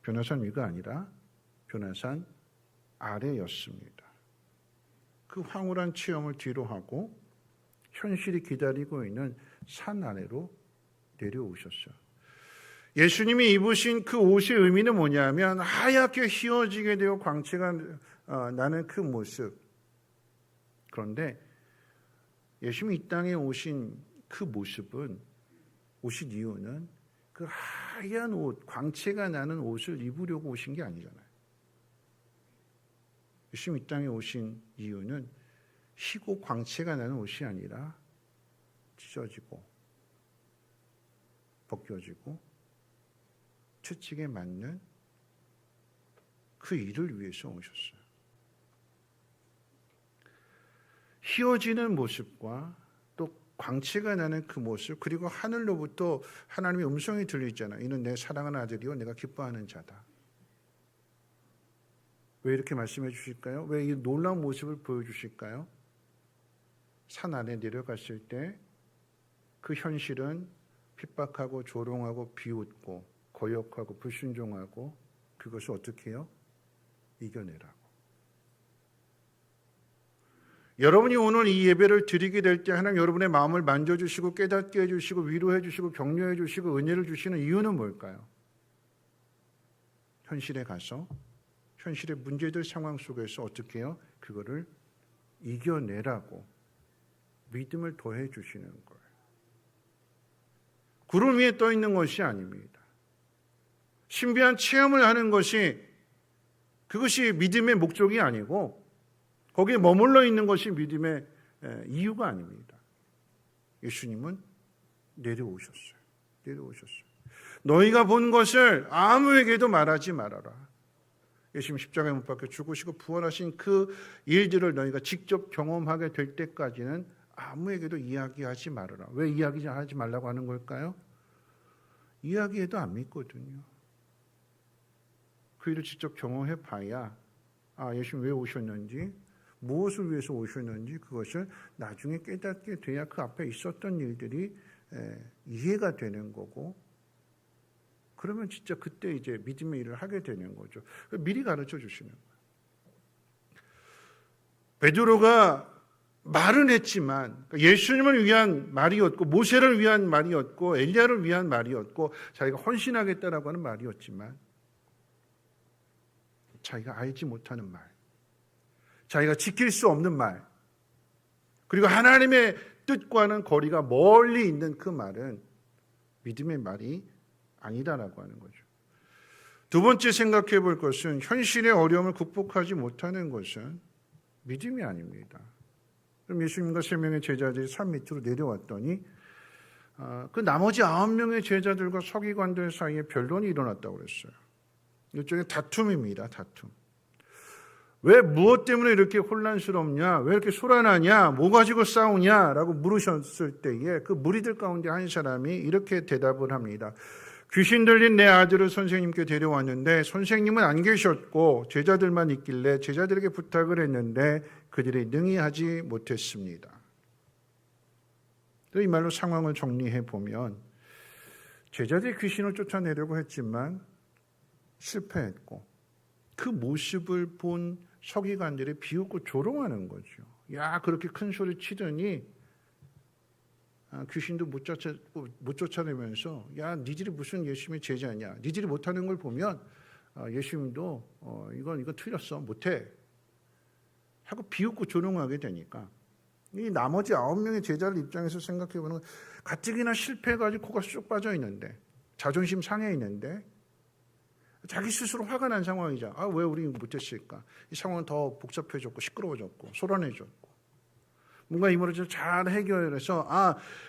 변화산 위가 아니라 변화산 아래였습니다. 그 황홀한 체험을 뒤로 하고 현실이 기다리고 있는 산 아래로 내려오셨어요. 예수님이 입으신 그 옷의 의미는 뭐냐면 하얗게 휘어지게 되어 광채가 나는 그 모습. 그런데 예수님이 이 땅에 오신 그 모습은 오신 이유는 그 하얀 옷, 광채가 나는 옷을 입으려고 오신 게 아니잖아요. 예수님 이 땅에 오신 이유는 희고 광채가 나는 옷이 아니라 찢어지고 벗겨지고 채찍에 맞는 그 일을 위해서 오셨어요. 휘어지는 모습과 또 광채가 나는 그 모습, 그리고 하늘로부터 하나님의 음성이 들리잖아요. 이는 내 사랑하는 아들이요 내가 기뻐하는 자다. 왜 이렇게 말씀해 주실까요? 왜 이 놀라운 모습을 보여주실까요? 산 안에 내려갔을 때 그 현실은 핍박하고 조롱하고 비웃고 거역하고 불순종하고 그것을 어떻게 해요? 이겨내라고. 여러분이 오늘 이 예배를 드리게 될 때 하나님 여러분의 마음을 만져주시고 깨닫게 해주시고 위로해 주시고 격려해 주시고 은혜를 주시는 이유는 뭘까요? 현실에 가서 현실의 문제들 상황 속에서 어떻게 해요? 그거를 이겨내라고 믿음을 더해 주시는 거예요. 구름 위에 떠 있는 것이 아닙니다. 신비한 체험을 하는 것이 그것이 믿음의 목적이 아니고 거기에 머물러 있는 것이 믿음의 이유가 아닙니다. 예수님은 내려오셨어요. 내려오셨어요. 너희가 본 것을 아무에게도 말하지 말아라. 예수님 십자가에 못 박혀 죽으시고 부활하신 그 일들을 너희가 직접 경험하게 될 때까지는 아무에게도 이야기하지 말아라. 왜 이야기하지 말라고 하는 걸까요? 이야기해도 안 믿거든요. 그 일을 직접 경험해 봐야 예수님 왜 오셨는지, 무엇을 위해서 오셨는지 그것을 나중에 깨닫게 돼야 그 앞에 있었던 일들이 이해가 되는 거고, 그러면 진짜 그때 이제 믿음의 일을 하게 되는 거죠. 미리 가르쳐 주시는 거예요. 베드로가 말은 했지만 예수님을 위한 말이었고 모세를 위한 말이었고 엘리야를 위한 말이었고 자기가 헌신하겠다라고 하는 말이었지만 자기가 알지 못하는 말, 자기가 지킬 수 없는 말, 그리고 하나님의 뜻과는 거리가 멀리 있는 그 말은 믿음의 말이 아니다라고 하는 거죠. 두 번째 생각해 볼 것은 현실의 어려움을 극복하지 못하는 것은 믿음이 아닙니다. 그럼 예수님과 3명의 제자들이 산 밑으로 내려왔더니 그 나머지 9명의 제자들과 서기관들 사이에 변론이 일어났다고 그랬어요. 일종의 다툼입니다. 다툼. 왜 무엇 때문에 이렇게 혼란스럽냐? 왜 이렇게 소란하냐? 뭐 가지고 싸우냐? 라고 물으셨을 때에 그 무리들 가운데 한 사람이 이렇게 대답을 합니다. 귀신 들린 내 아들을 선생님께 데려왔는데 선생님은 안 계셨고 제자들만 있길래 제자들에게 부탁을 했는데 그들이 능히 하지 못했습니다. 이 말로 상황을 정리해 보면 제자들이 귀신을 쫓아내려고 했지만 실패했고 그 모습을 본 서기관들이 비웃고 조롱하는 거죠. 야, 그렇게 큰 소리 치더니 귀신도 못 쫓아내면서 야, 니들이 무슨 예수님의 제자냐. 니들이 못하는 걸 보면 예수님도 이건 틀렸어. 못해. 하고 비웃고 조롱하게 되니까 이 나머지 9명의 제자들 입장에서 생각해 보면 가뜩이나 실패해가지고 코가 쑥 빠져 있는데 자존심 상해 있는데 자기 스스로 화가 난 상황이자 왜 우리 못했을까? 이 상황은 더 복잡해졌고 시끄러워졌고 소란해졌고 뭔가 이 문제를 잘 해결해서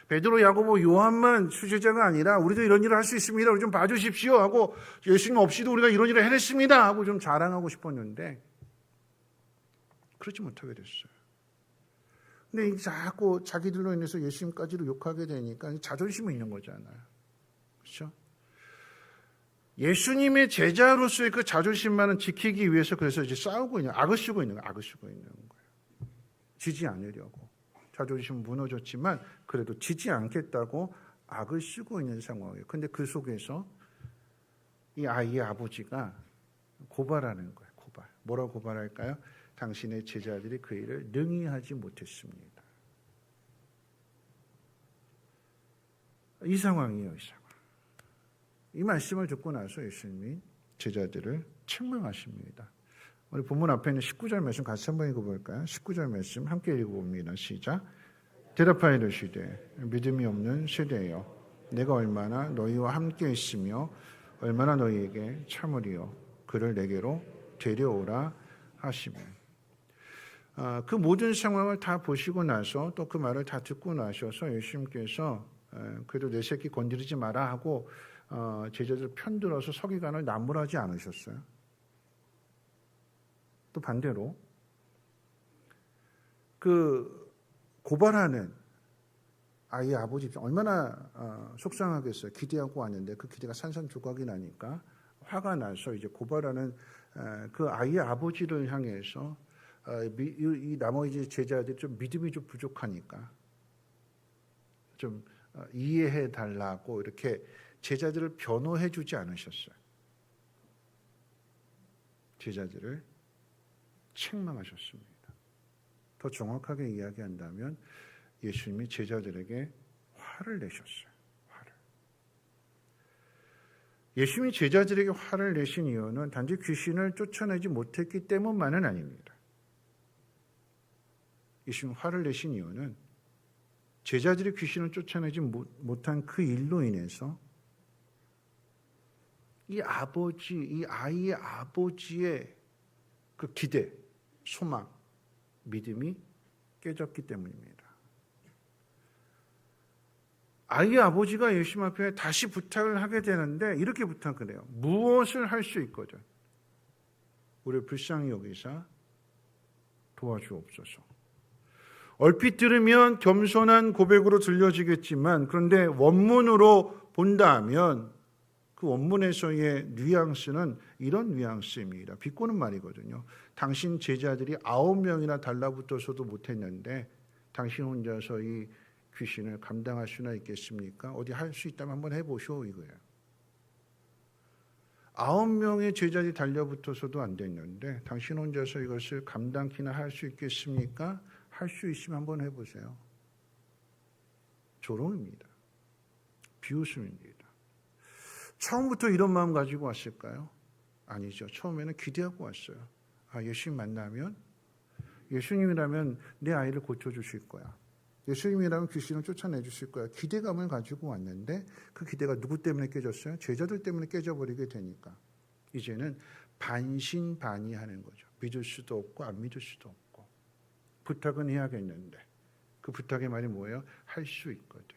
베드로, 야고보, 요한만 수제자가 아니라 우리도 이런 일을 할 수 있습니다. 우리 좀 봐주십시오 하고 예수님 없이도 우리가 이런 일을 해냈습니다 하고 좀 자랑하고 싶었는데 그렇지 못하게 됐어요. 근데 자꾸 자기들로 인해서 예수님까지도 욕하게 되니까 자존심이 있는 거잖아요. 그렇죠? 예수님의 제자로서의 그 자존심만은 지키기 위해서 그래서 이제 싸우고 있는, 악을 쓰고 있는 거예요. 지지 않으려고. 자존심은 무너졌지만 그래도 지지 않겠다고 악을 쓰고 있는 상황이에요. 근데 그 속에서 이 아이의 아버지가 고발하는 거예요. 뭐라고 고발할까요? 당신의 제자들이 그 일을 능히 하지 못했습니다. 이 상황이에요. 이 말씀을 듣고 나서 예수님이 제자들을 책망하십니다. 우리 본문 앞에 있는 19절 말씀 같이 한번 읽어볼까요? 19절 말씀 함께 읽어봅니다. 시작. 대답하여 이르시되 믿음이 없는 세대여 내가 얼마나 너희와 함께 있으며 얼마나 너희에게 참으리요 그를 내게로 데려오라 하시며 그 모든 상황을 다 보시고 나서 또 그 말을 다 듣고 나셔서 예수님께서 그래도 내 새끼 건드리지 마라 하고 제자들 편들어서 서기관을 나무라지 않으셨어요. 또 반대로 그 고발하는 아이의 아버지 얼마나 속상하겠어요. 기대하고 왔는데 그 기대가 산산조각이 나니까 화가 나서 이제 고발하는 그 아이의 아버지를 향해서 이 나머지 제자들이 좀 믿음이 좀 부족하니까 좀 이해해 달라고 이렇게 제자들을 변호해 주지 않으셨어요. 제자들을 책망하셨습니다. 더 정확하게 이야기한다면 예수님이 제자들에게 화를 내셨어요. 예수님이 제자들에게 화를 내신 이유는 단지 귀신을 쫓아내지 못했기 때문만은 아닙니다. 예수님이 화를 내신 이유는 제자들이 귀신을 쫓아내지 못한 그 일로 인해서 이 아이의 아버지의 그 기대, 소망, 믿음이 깨졌기 때문입니다. 아이의 아버지가 예수님 앞에 다시 부탁을 하게 되는데 이렇게 부탁을 해요. 무엇을 할 수 있거든. 우리를 불쌍히 여기사 도와주옵소서. 얼핏 들으면 겸손한 고백으로 들려지겠지만 그런데 원문으로 본다면 그 원문에서의 뉘앙스는 이런 뉘앙스입니다. 비꼬는 말이거든요. 당신 제자들이 9명이나 달라붙어서도 못했는데 당신 혼자서 이 귀신을 감당할 수나 있겠습니까? 어디 할 수 있다면 한번 해보시오 이거예요. 9명의 제자들이 달려붙어서도 안 됐는데 당신 혼자서 이것을 감당키나 할 수 있겠습니까? 할 수 있으면 한번 해보세요. 조롱입니다. 비웃음입니다. 처음부터 이런 마음 가지고 왔을까요? 아니죠. 처음에는 기대하고 왔어요. 예수님 만나면 예수님이라면 내 아이를 고쳐주실 거야. 예수님이라면 귀신을 쫓아내주실 거야. 기대감을 가지고 왔는데 그 기대가 누구 때문에 깨졌어요? 제자들 때문에 깨져버리게 되니까 이제는 반신반의하는 거죠. 믿을 수도 없고 안 믿을 수도 없고 부탁은 해야겠는데 그 부탁의 말이 뭐예요? 할 수 있거든.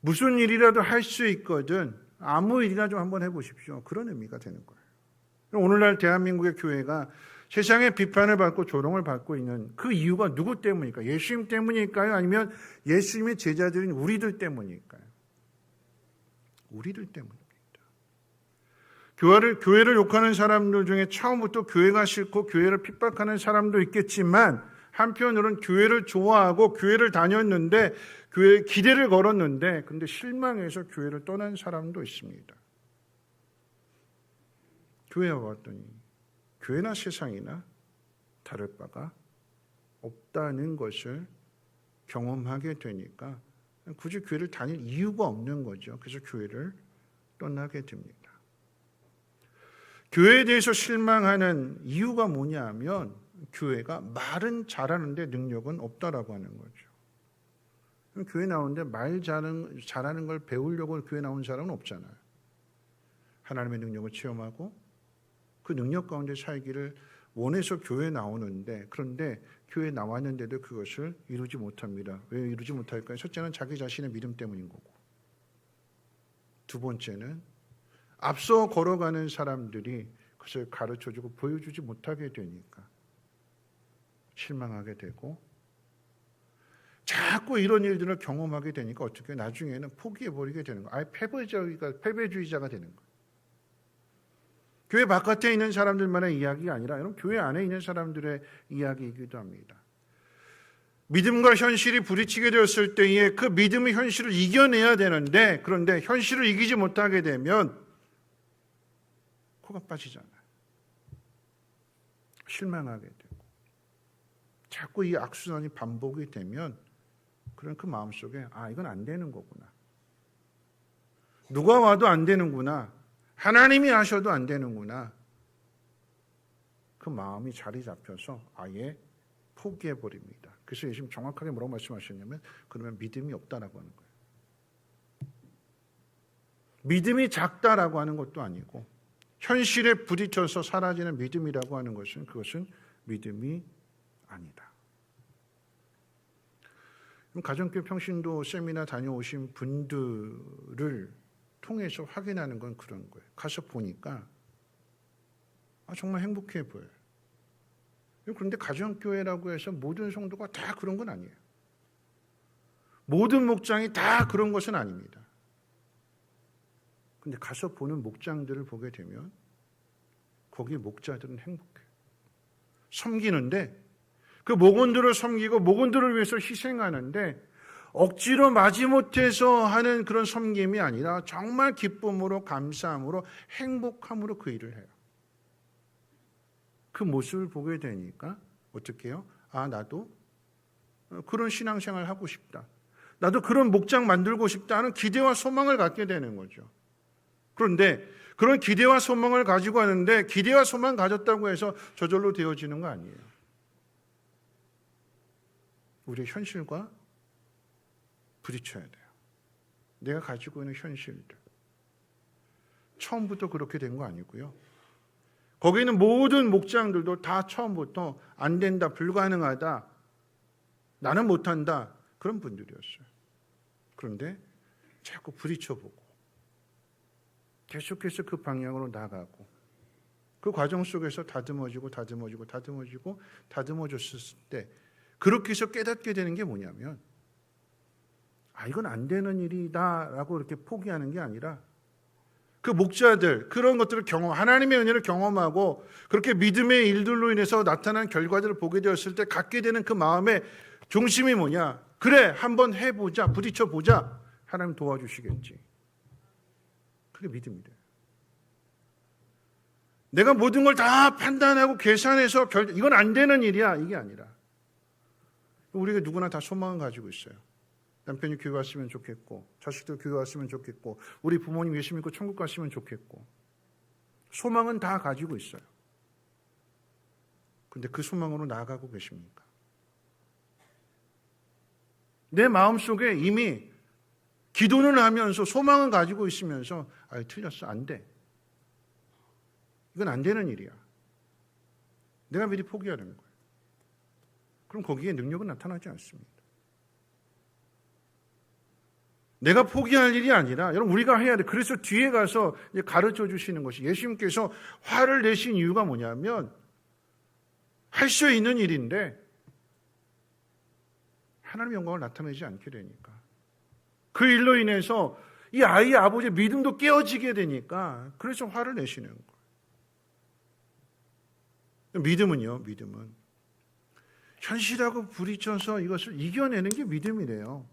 무슨 일이라도 할 수 있거든. 아무 일이나 좀 한번 해보십시오. 그런 의미가 되는 거예요. 오늘날 대한민국의 교회가 세상의 비판을 받고 조롱을 받고 있는 그 이유가 누구 때문일까요? 예수님 때문일까요? 아니면 예수님의 제자들인 우리들 때문일까요? 우리들 때문입니다. 교회를 욕하는 사람들 중에 처음부터 교회가 싫고 교회를 핍박하는 사람도 있겠지만 한편으로는 교회를 좋아하고 교회를 다녔는데 교회에 기대를 걸었는데 근데 실망해서 교회를 떠난 사람도 있습니다. 교회에 와봤더니 교회나 세상이나 다를 바가 없다는 것을 경험하게 되니까 굳이 교회를 다닐 이유가 없는 거죠. 그래서 교회를 떠나게 됩니다. 교회에 대해서 실망하는 이유가 뭐냐 하면 교회가 말은 잘하는데 능력은 없다라고 하는 거죠. 교회 나오는데 말 잘하는 걸 배우려고 교회 나온 사람은 없잖아요. 하나님의 능력을 체험하고 그 능력 가운데 살기를 원해서 교회 나오는데 그런데 교회 나왔는데도 그것을 이루지 못합니다. 왜 이루지 못할까요? 첫째는 자기 자신의 믿음 때문인 거고 두 번째는 앞서 걸어가는 사람들이 그것을 가르쳐주고 보여주지 못하게 되니까 실망하게 되고 자꾸 이런 일들을 경험하게 되니까 어떻게 나중에는 포기해버리게 되는 거예요. 아예 패배주의자가 되는 거예요. 교회 바깥에 있는 사람들만의 이야기가 아니라 여러분 교회 안에 있는 사람들의 이야기이기도 합니다. 믿음과 현실이 부딪히게 되었을 때에 그 믿음의 현실을 이겨내야 되는데 그런데 현실을 이기지 못하게 되면 코가 빠지잖아요. 실망하게 되고 자꾸 이 악순환이 반복이 되면 그런 그 마음속에 이건 안 되는 거구나. 누가 와도 안 되는구나. 하나님이 하셔도 안 되는구나. 그 마음이 자리 잡혀서 아예 포기해버립니다. 그래서 예수님 정확하게 뭐라고 말씀하셨냐면 그러면 믿음이 없다라고 하는 거예요. 믿음이 작다라고 하는 것도 아니고 현실에 부딪혀서 사라지는 믿음이라고 하는 것은 그것은 믿음이 아니다. 가정교회 평신도 세미나 다녀오신 분들을 통해서 확인하는 건 그런 거예요. 가서 보니까 정말 행복해 보여요. 그런데 가정교회라고 해서 모든 성도가 다 그런 건 아니에요. 모든 목장이 다 그런 것은 아닙니다. 근데 가서 보는 목장들을 보게 되면 거기 목자들은 행복해요. 섬기는데 그 목원들을 섬기고 목원들을 위해서 희생하는데 억지로 마지못해서 하는 그런 섬김이 아니라 정말 기쁨으로 감사함으로 행복함으로 그 일을 해요. 그 모습을 보게 되니까 어떻게 해요? 나도 그런 신앙생활을 하고 싶다. 나도 그런 목장 만들고 싶다는 기대와 소망을 갖게 되는 거죠. 그런데 그런 기대와 소망을 가지고 하는데 기대와 소망 가졌다고 해서 저절로 되어지는 거 아니에요. 우리의 현실과 부딪혀야 돼요. 내가 가지고 있는 현실들. 처음부터 그렇게 된 거 아니고요. 거기 있는 모든 목장들도 다 처음부터 안 된다, 불가능하다, 나는 못한다 그런 분들이었어요. 그런데 자꾸 부딪혀보고 계속해서 그 방향으로 나가고 그 과정 속에서 다듬어졌을 때 그렇게 해서 깨닫게 되는 게 뭐냐면 이건 안 되는 일이다라고 이렇게 포기하는 게 아니라 그 목자들 그런 것들을 하나님의 은혜를 경험하고 그렇게 믿음의 일들로 인해서 나타난 결과들을 보게 되었을 때 갖게 되는 그 마음의 중심이 뭐냐? 그래, 한번 해보자, 부딪혀보자. 하나님 도와주시겠지. 그게 믿음이 돼요. 내가 모든 걸 다 판단하고 계산해서 이건 안 되는 일이야. 이게 아니라 우리가 누구나 다 소망을 가지고 있어요. 남편이 교회 왔으면 좋겠고 자식들 교회 왔으면 좋겠고 우리 부모님 예수 믿고 천국 갔으면 좋겠고 소망은 다 가지고 있어요. 그런데 그 소망으로 나아가고 계십니까? 내 마음속에 이미 기도는 하면서 소망은 가지고 있으면서 틀렸어, 안 돼. 이건 안 되는 일이야. 내가 미리 포기하는 거예요. 그럼 거기에 능력은 나타나지 않습니다. 내가 포기할 일이 아니라 여러분 우리가 해야 돼. 그래서 뒤에 가서 가르쳐 주시는 것이 예수님께서 화를 내신 이유가 뭐냐면 할 수 있는 일인데 하나님의 영광을 나타내지 않게 되니까 그 일로 인해서 이 아이의 아버지의 믿음도 깨어지게 되니까 그래서 화를 내시는 거예요. 믿음은요, 믿음은 현실하고 부딪혀서 이것을 이겨내는 게 믿음이래요.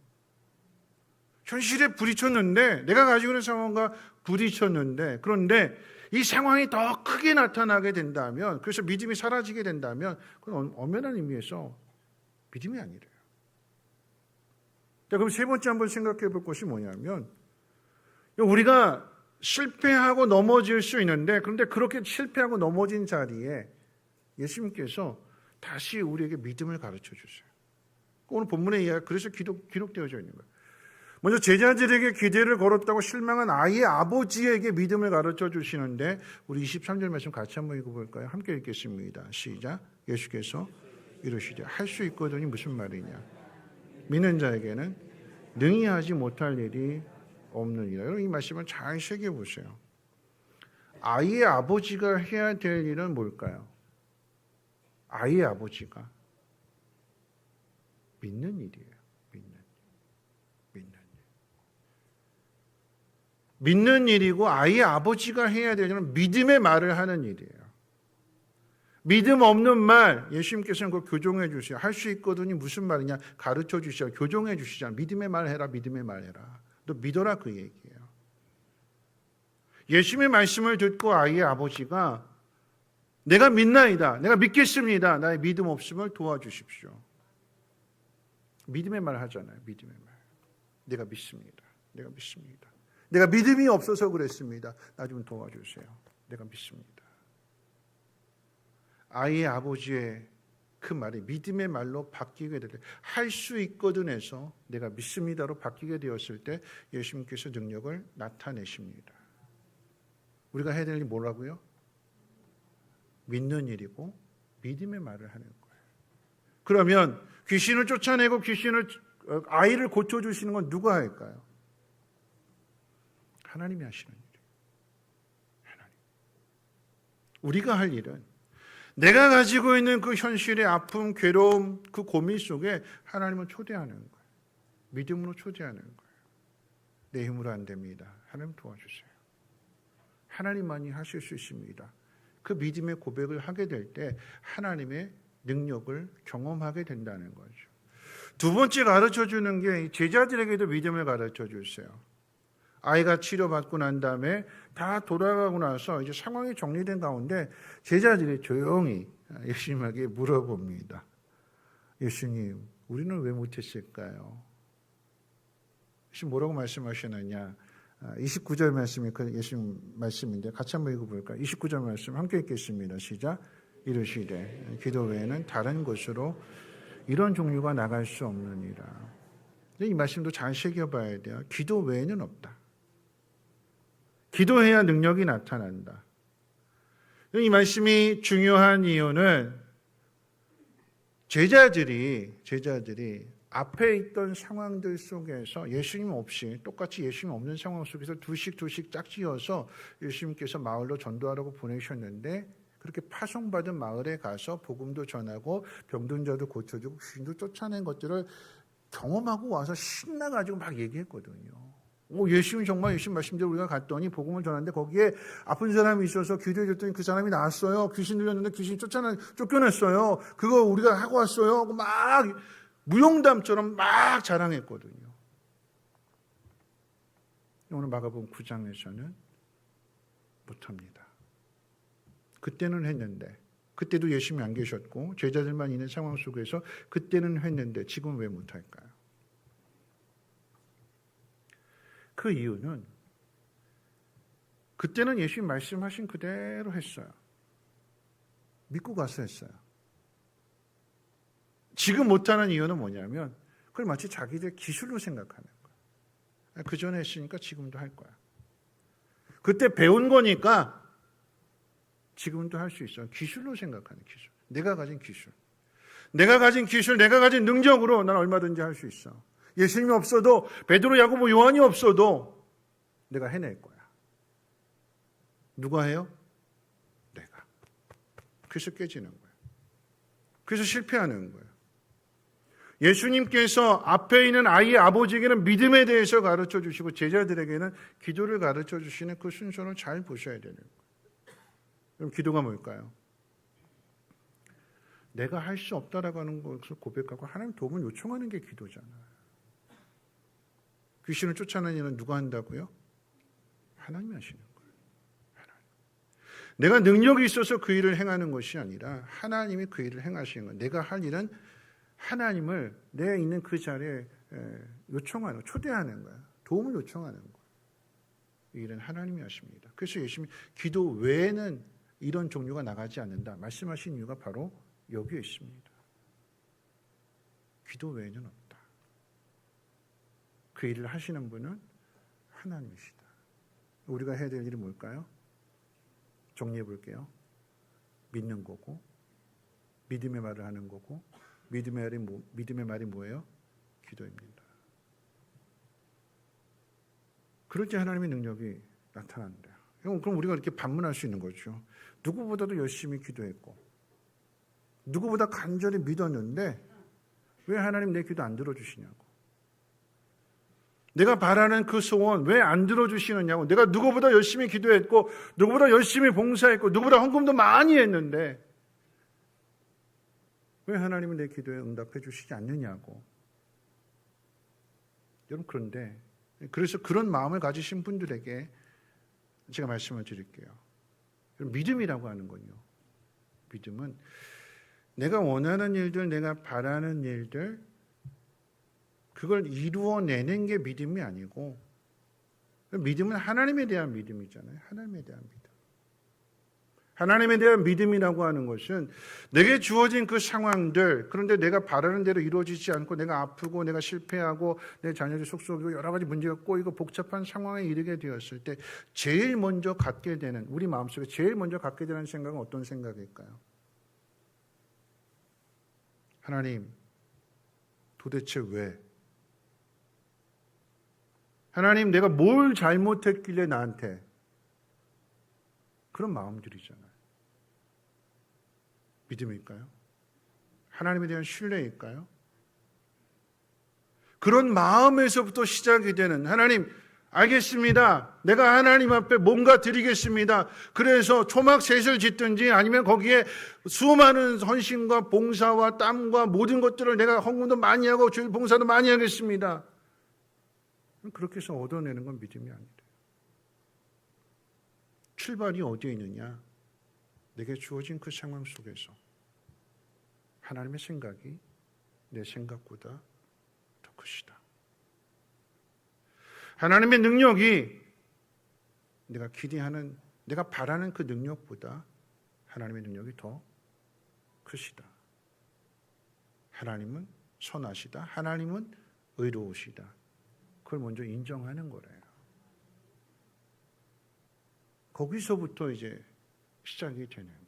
현실에 부딪혔는데, 내가 가지고 있는 상황과 부딪혔는데, 그런데 이 상황이 더 크게 나타나게 된다면, 그래서 믿음이 사라지게 된다면, 그건 엄연한 의미에서 믿음이 아니래요. 자, 그럼 세 번째 한번 생각해 볼 것이 뭐냐면, 우리가 실패하고 넘어질 수 있는데, 그런데 그렇게 실패하고 넘어진 자리에 예수님께서 다시 우리에게 믿음을 가르쳐 주세요. 오늘 본문의 이야기, 그래서 기록되어져 있는 거예요. 먼저 제자들에게 기대를 걸었다고 실망한 아이의 아버지에게 믿음을 가르쳐 주시는데, 우리 23절 말씀 같이 한번 읽어볼까요? 함께 읽겠습니다. 시작. 예수께서 이러시되 할 수 있거든이 무슨 말이냐? 믿는 자에게는 능히 하지 못할 일이 없느니라. 여러분, 이 말씀을 잘 새겨보세요. 아이의 아버지가 해야 될 일은 뭘까요? 아이의 아버지가 믿는 일이에요. 믿는 일이고, 아이의 아버지가 해야 될 일은 믿음의 말을 하는 일이에요. 믿음 없는 말, 예수님께서는 그걸 교정해 주세요. 할 수 있거든이 무슨 말이냐? 가르쳐 주시죠. 교정해 주시잖아요. 믿음의 말 해라, 믿음의 말 해라. 너 믿어라, 그 얘기예요. 예수님의 말씀을 듣고 아이의 아버지가 내가 믿나이다, 내가 믿겠습니다, 나의 믿음 없음을 도와주십시오. 믿음의 말 하잖아요. 믿음의 말. 내가 믿습니다. 내가 믿습니다. 내가 믿음이 없어서 그랬습니다. 나 좀 도와주세요. 내가 믿습니다. 아이의 아버지의 그 말이 믿음의 말로 바뀌게 될 때, 할 수 있거든 해서 내가 믿습니다로 바뀌게 되었을 때 예수님께서 능력을 나타내십니다. 우리가 해야 될 일이 뭐라고요? 믿는 일이고 믿음의 말을 하는 거예요. 그러면 귀신을 쫓아내고 아이를 고쳐주시는 건 누가 할까요? 하나님이 하시는 일이에요. 하나님. 우리가 할 일은 내가 가지고 있는 그 현실의 아픔, 괴로움, 그 고민 속에 하나님을 초대하는 거예요. 믿음으로 초대하는 거예요. 내 힘으로 안 됩니다. 하나님 도와주세요. 하나님만이 하실 수 있습니다. 그 믿음의 고백을 하게 될 때 하나님의 능력을 경험하게 된다는 거죠. 두 번째 가르쳐 주는 게 제자들에게도 믿음을 가르쳐 주세요. 아이가 치료받고 난 다음에 다 돌아가고 나서 이제 상황이 정리된 가운데 제자들이 조용히 예수님에게 물어봅니다. 예수님, 우리는 왜 못했을까요? 예수님 뭐라고 말씀하시느냐? 29절 말씀이 그 예수님 말씀인데 같이 한번 읽어볼까요? 29절 말씀 함께 읽겠습니다. 시작. 이르시되 기도 외에는 다른 곳으로 이런 종류가 나갈 수 없느니라. 이 말씀도 잘 새겨봐야 돼요. 기도 외에는 없다. 기도해야 능력이 나타난다. 이 말씀이 중요한 이유는 제자들이 앞에 있던 상황들 속에서 예수님 없이, 똑같이 예수님 없는 상황 속에서 둘씩 짝지어서 예수님께서 마을로 전도하라고 보내셨는데, 그렇게 파송받은 마을에 가서 복음도 전하고 병든 자도 고쳐주고 귀신도 쫓아낸 것들을 경험하고 와서 신나가지고 막 얘기했거든요. 예수님 정말 예수님 말씀대로 우리가 갔더니 복음을 전하는데 거기에 아픈 사람이 있어서 기도해줬더니 그 사람이 나았어요. 귀신 들렸는데 귀신 쫓겨냈어요. 그거 우리가 하고 왔어요. 하고 막 무용담처럼 막 자랑했거든요. 오늘 마가복음 9장에서는 못합니다. 그때는 했는데, 그때도 예수님이 안 계셨고 제자들만 있는 상황 속에서 그때는 했는데 지금 왜 못할까요? 그 이유는 그때는 예수님 말씀하신 그대로 했어요. 믿고 가서 했어요. 지금 못하는 이유는 뭐냐면 그걸 마치 자기들 기술로 생각하는 거예요. 그 전에 했으니까 지금도 할 거야. 그때 배운 거니까 지금도 할 수 있어요. 기술로 생각하는 기술. 내가 가진 기술. 내가 가진 능력으로 난 얼마든지 할 수 있어. 예수님이 없어도, 베드로, 야고보, 요한이 없어도 내가 해낼 거야. 누가 해요? 내가. 그래서 깨지는 거예요. 그래서 실패하는 거예요. 예수님께서 앞에 있는 아이의 아버지에게는 믿음에 대해서 가르쳐 주시고 제자들에게는 기도를 가르쳐 주시는 그 순서를 잘 보셔야 되는 거예요. 그럼 기도가 뭘까요? 내가 할 수 없다라고 하는 것을 고백하고 하나님 도움을 요청하는 게 기도잖아요. 귀신을 쫓아내는 일은 누가 한다고요? 하나님이 하시는 거예요. 하나님. 내가 능력이 있어서 그 일을 행하는 것이 아니라 하나님이 그 일을 행하시는 거예요. 내가 할 일은 하나님을 내가 있는 그 자리에 요청하는, 초대하는 거야. 도움을 요청하는 거야. 이 일은 하나님이 하십니다. 그래서 예수님이 기도 외에는 이런 종류가 나가지 않는다 말씀하신 이유가 바로 여기에 있습니다. 기도 외에는 없다. 그 일을 하시는 분은 하나님이시다. 우리가 해야 될 일이 뭘까요? 정리해 볼게요. 믿는 거고, 믿음의 말을 하는 거고, 믿음의 말이 뭐예요? 기도입니다. 그럴 때 하나님의 능력이 나타난다. 그럼 우리가 이렇게 반문할 수 있는 거죠. 누구보다도 열심히 기도했고, 누구보다 간절히 믿었는데 왜 하나님 내 기도 안 들어주시냐고. 내가 바라는 그 소원 왜 안 들어주시느냐고. 내가 누구보다 열심히 기도했고, 누구보다 열심히 봉사했고, 누구보다 헌금도 많이 했는데 왜 하나님은 내 기도에 응답해 주시지 않느냐고. 여러분, 그런데 그래서 그런 마음을 가지신 분들에게 제가 말씀을 드릴게요. 믿음이라고 하는 건요, 믿음은 내가 원하는 일들, 내가 바라는 일들, 그걸 이루어내는 게 믿음이 아니고, 믿음은 하나님에 대한 믿음이잖아요. 하나님에 대한 믿음. 하나님에 대한 믿음이라고 하는 것은 내게 주어진 그 상황들, 그런데 내가 바라는 대로 이루어지지 않고 내가 아프고 내가 실패하고 내 자녀들 속속이고 여러 가지 문제가 꼬이고 복잡한 상황에 이르게 되었을 때 제일 먼저 갖게 되는, 우리 마음속에 제일 먼저 갖게 되는 생각은 어떤 생각일까요? 하나님, 도대체 왜? 하나님, 내가 뭘 잘못했길래 나한테? 그런 마음들이잖아요. 믿음일까요? 하나님에 대한 신뢰일까요? 그런 마음에서부터 시작이 되는, 하나님, 알겠습니다. 내가 하나님 앞에 뭔가 드리겠습니다. 그래서 초막셋을 짓든지 아니면 거기에 수많은 헌신과 봉사와 땀과 모든 것들을 내가 헌금도 많이 하고 주일 봉사도 많이 하겠습니다. 그렇게 해서 얻어내는 건 믿음이 아니다. 출발이 어디에 있느냐? 내게 주어진 그 상황 속에서 하나님의 생각이 내 생각보다 더 크시다. 하나님의 능력이 내가 기대하는, 내가 바라는 그 능력보다 하나님의 능력이 더 크시다. 하나님은 선하시다. 하나님은 의로우시다. 그걸 먼저 인정하는 거래요. 거기서부터 이제 시작이 되는 거예요.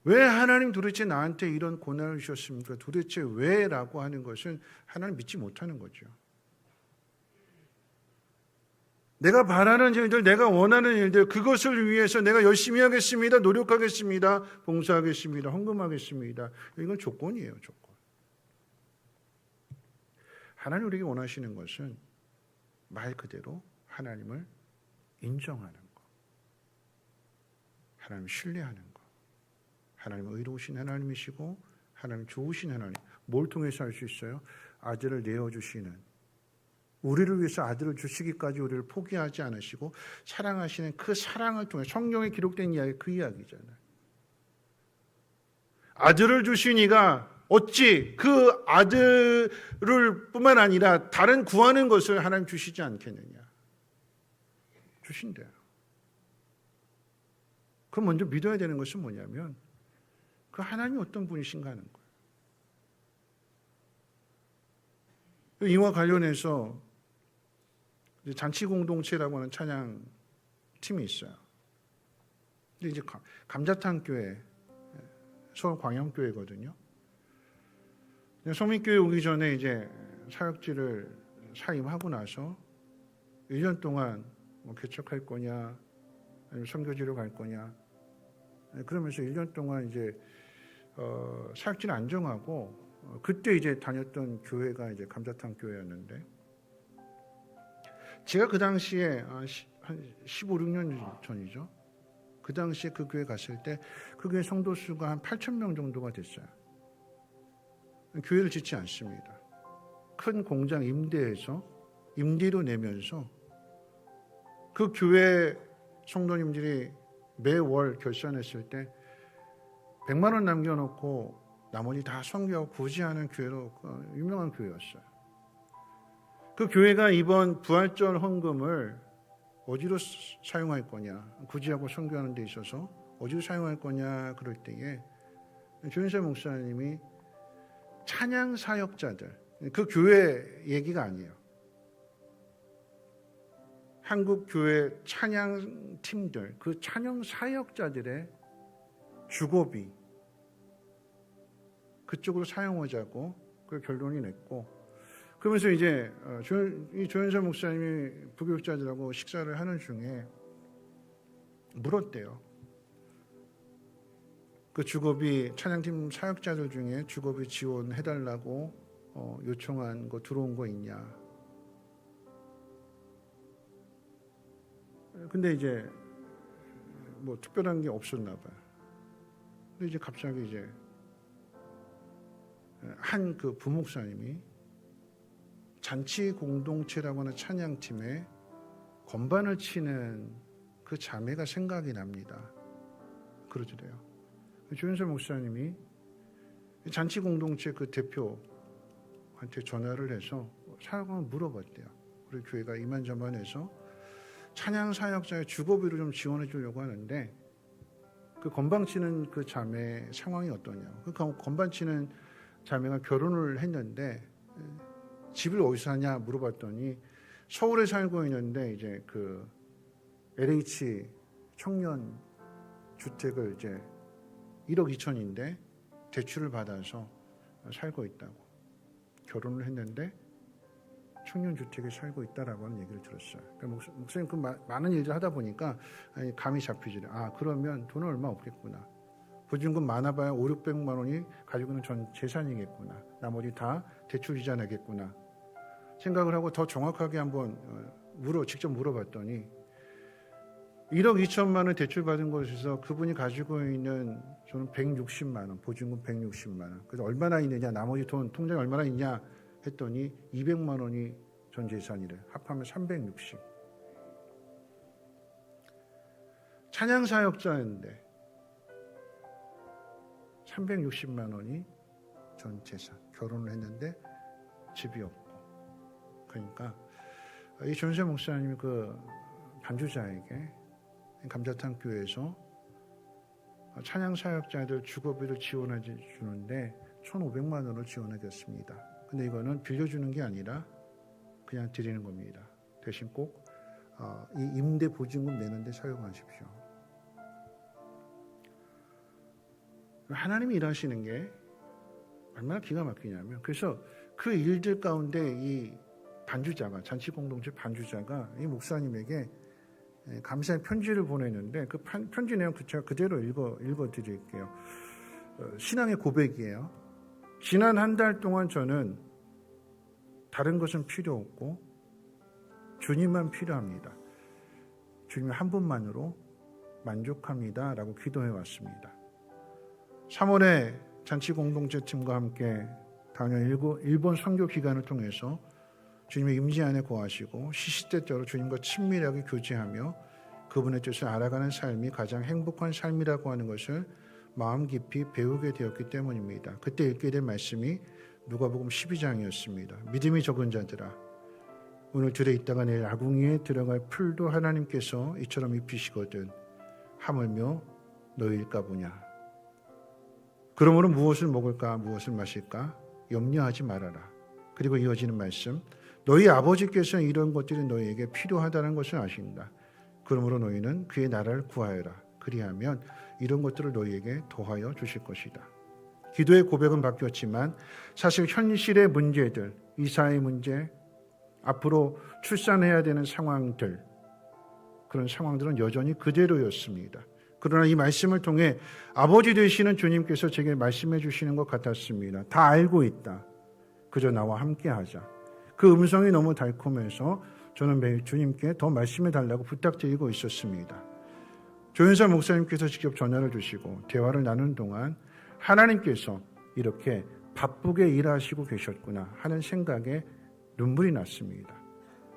왜 하나님 도대체 나한테 이런 고난을 주셨습니까? 도대체 왜? 라고 하는 것은 하나님 믿지 못하는 거죠. 내가 바라는 일들, 내가 원하는 일들, 그것을 위해서 내가 열심히 하겠습니다. 노력하겠습니다. 봉사하겠습니다. 헌금하겠습니다. 이건 조건이에요, 조건. 하나님 우리에게 원하시는 것은 말 그대로 하나님을 인정하는 것, 하나님을 신뢰하는 것, 하나님은 의로우신 하나님이시고 하나님 좋으신 하나님. 뭘 통해서 알 수 있어요? 아들을 내어주시는, 우리를 위해서 아들을 주시기까지 우리를 포기하지 않으시고 사랑하시는 그 사랑을 통해, 성경에 기록된 이야기, 그 이야기잖아요. 아들을 주신 이가 어찌 그 아들을 뿐만 아니라 다른 구하는 것을 하나님 주시지 않겠느냐. 주신대요. 그럼 먼저 믿어야 되는 것은 뭐냐면 그 하나님이 어떤 분이신가 하는 거예요. 이와 관련해서 잔치공동체라고 하는 찬양 팀이 있어요. 근데 이제 감자탕 교회, 서울 광영교회거든요. 성민교회 오기 전에 이제 사역지를 사임하고 나서 1년 동안 뭐 개척할 거냐, 아니면 선교지로 갈 거냐, 그러면서 1년 동안 이제 사역지를 안 정하고 그때 이제 다녔던 교회가 이제 감자탕 교회였는데 제가 그 당시에 한 15, 16년 전이죠. 그 당시에 그 교회 갔을 때 그 교회 성도 수가 한 8,000명 정도가 됐어요. 교회를 짓지 않습니다. 큰 공장 임대해서 임대료 내면서 그 교회 성도님들이 매월 결산했을 때 100만 원 남겨놓고 나머지 다 선교하고 구제하는 교회로 유명한 교회였어요. 그 교회가 이번 부활절 헌금을 어디로 사용할 거냐, 구제하고 선교하는 데 있어서 어디로 사용할 거냐 그럴 때에 조윤세 목사님이 찬양 사역자들, 그 교회 얘기가 아니에요. 한국 교회 찬양 팀들, 그 찬양 사역자들의 주거비 그쪽으로 사용하자고 그 결론이 냈고, 그러면서 이제 조윤세 목사님이 부교육자들하고 식사를 하는 중에 물었대요. 그 주거비 찬양팀 사역자들 중에 주거비 지원해달라고 요청한 거 들어온 거 있냐? 근데 이제 뭐 특별한 게 없었나 봐요. 근데 이제 갑자기 이제 한 그 부목사님이 잔치 공동체라고 하는 찬양팀에 건반을 치는 그 자매가 생각이 납니다. 그러더래요. 조윤세 목사님이 잔치 공동체 그 대표한테 전화를 해서 사역을 물어봤대요. 우리 교회가 이만저만해서 찬양 사역자의 주거비를 좀 지원해 주려고 하는데 그 건반 치는 그 자매 상황이 어떠냐. 그 건반 치는 자매가 결혼을 했는데 집을 어디서 하냐 물어봤더니 서울에 살고 있는데 이제 그 LH 청년 주택을 이제 1억 2천인데 대출을 받아서 살고 있다고. 결혼을 했는데 청년 주택에 살고 있다라고 하는 얘기를 들었어요. 그러니까 목사님 그 많은 일들 하다 보니까 감이 잡히지. 아, 그러면 돈은 얼마 없겠구나. 보증금 많아봐야 5, 600만 원이 가지고 있는 전 재산이겠구나. 나머지 다 대출 이자 내겠구나. 생각을 하고 더 정확하게 한번 직접 물어봤더니 1억 2천만 원 대출 받은 곳에서 그분이 가지고 있는 저는 160만 원, 보증금 160만 원. 그래서 얼마나 있느냐, 나머지 돈 통장에 얼마나 있냐 했더니 200만 원이 전 재산이래. 합하면 360. 찬양 사역자인데 360만 원이 전 재산. 결혼을 했는데 집이 없고. 그러니까 이 조윤세 목사님이 그 반주자에게 감자탕 교회에서 찬양 사역자들 주거비를 지원해 주는데 1,500만 원을 지원하겠습니다. 근데 이거는 빌려주는 게 아니라 그냥 드리는 겁니다. 대신 꼭 이 임대 보증금 내는데 사용하십시오. 하나님이 일하시는 게 얼마나 기가 막히냐면, 그래서 그 일들 가운데 이 반주자가, 잔치 공동체 반주자가 이 목사님에게 감사의 편지를 보내는데 그 편지 내용 제가 그대로 읽어 드릴게요. 신앙의 고백이에요. 지난 한 달 동안 저는 다른 것은 필요 없고 주님만 필요합니다. 주님 한 분만으로 만족합니다. 라고 기도해 왔습니다. 3월에 잔치 공동체 팀과 함께 당연 일본 선교 기간을 통해서 주님의 임재 안에 거하시고 시시때때로 주님과 친밀하게 교제하며 그분의 뜻을 알아가는 삶이 가장 행복한 삶이라고 하는 것을 마음 깊이 배우게 되었기 때문입니다. 그때 읽게 된 말씀이 누가복음 12장이었습니다. 믿음이 적은 자들아, 오늘 들에 있다가 내일 아궁이에 들어갈 풀도 하나님께서 이처럼 입히시거든 하물며 너희일까 보냐. 그러므로 무엇을 먹을까 무엇을 마실까 염려하지 말아라. 그리고 이어지는 말씀, 너희 아버지께서 이런 것들이 너희에게 필요하다는 것을 아신다. 그러므로 너희는 그의 나라를 구하여라. 그리하면 이런 것들을 너희에게 더하여 주실 것이다. 기도의 고백은 바뀌었지만 사실 현실의 문제들, 이사의 문제, 앞으로 출산해야 되는 상황들, 그런 상황들은 여전히 그대로였습니다. 그러나 이 말씀을 통해 아버지 되시는 주님께서 제게 말씀해 주시는 것 같았습니다. 다 알고 있다. 그저 나와 함께 하자. 그 음성이 너무 달콤해서 저는 매일 주님께 더 말씀해 달라고 부탁드리고 있었습니다. 조현사 목사님께서 직접 전화를 주시고 대화를 나누는 동안 하나님께서 이렇게 바쁘게 일하시고 계셨구나 하는 생각에 눈물이 났습니다.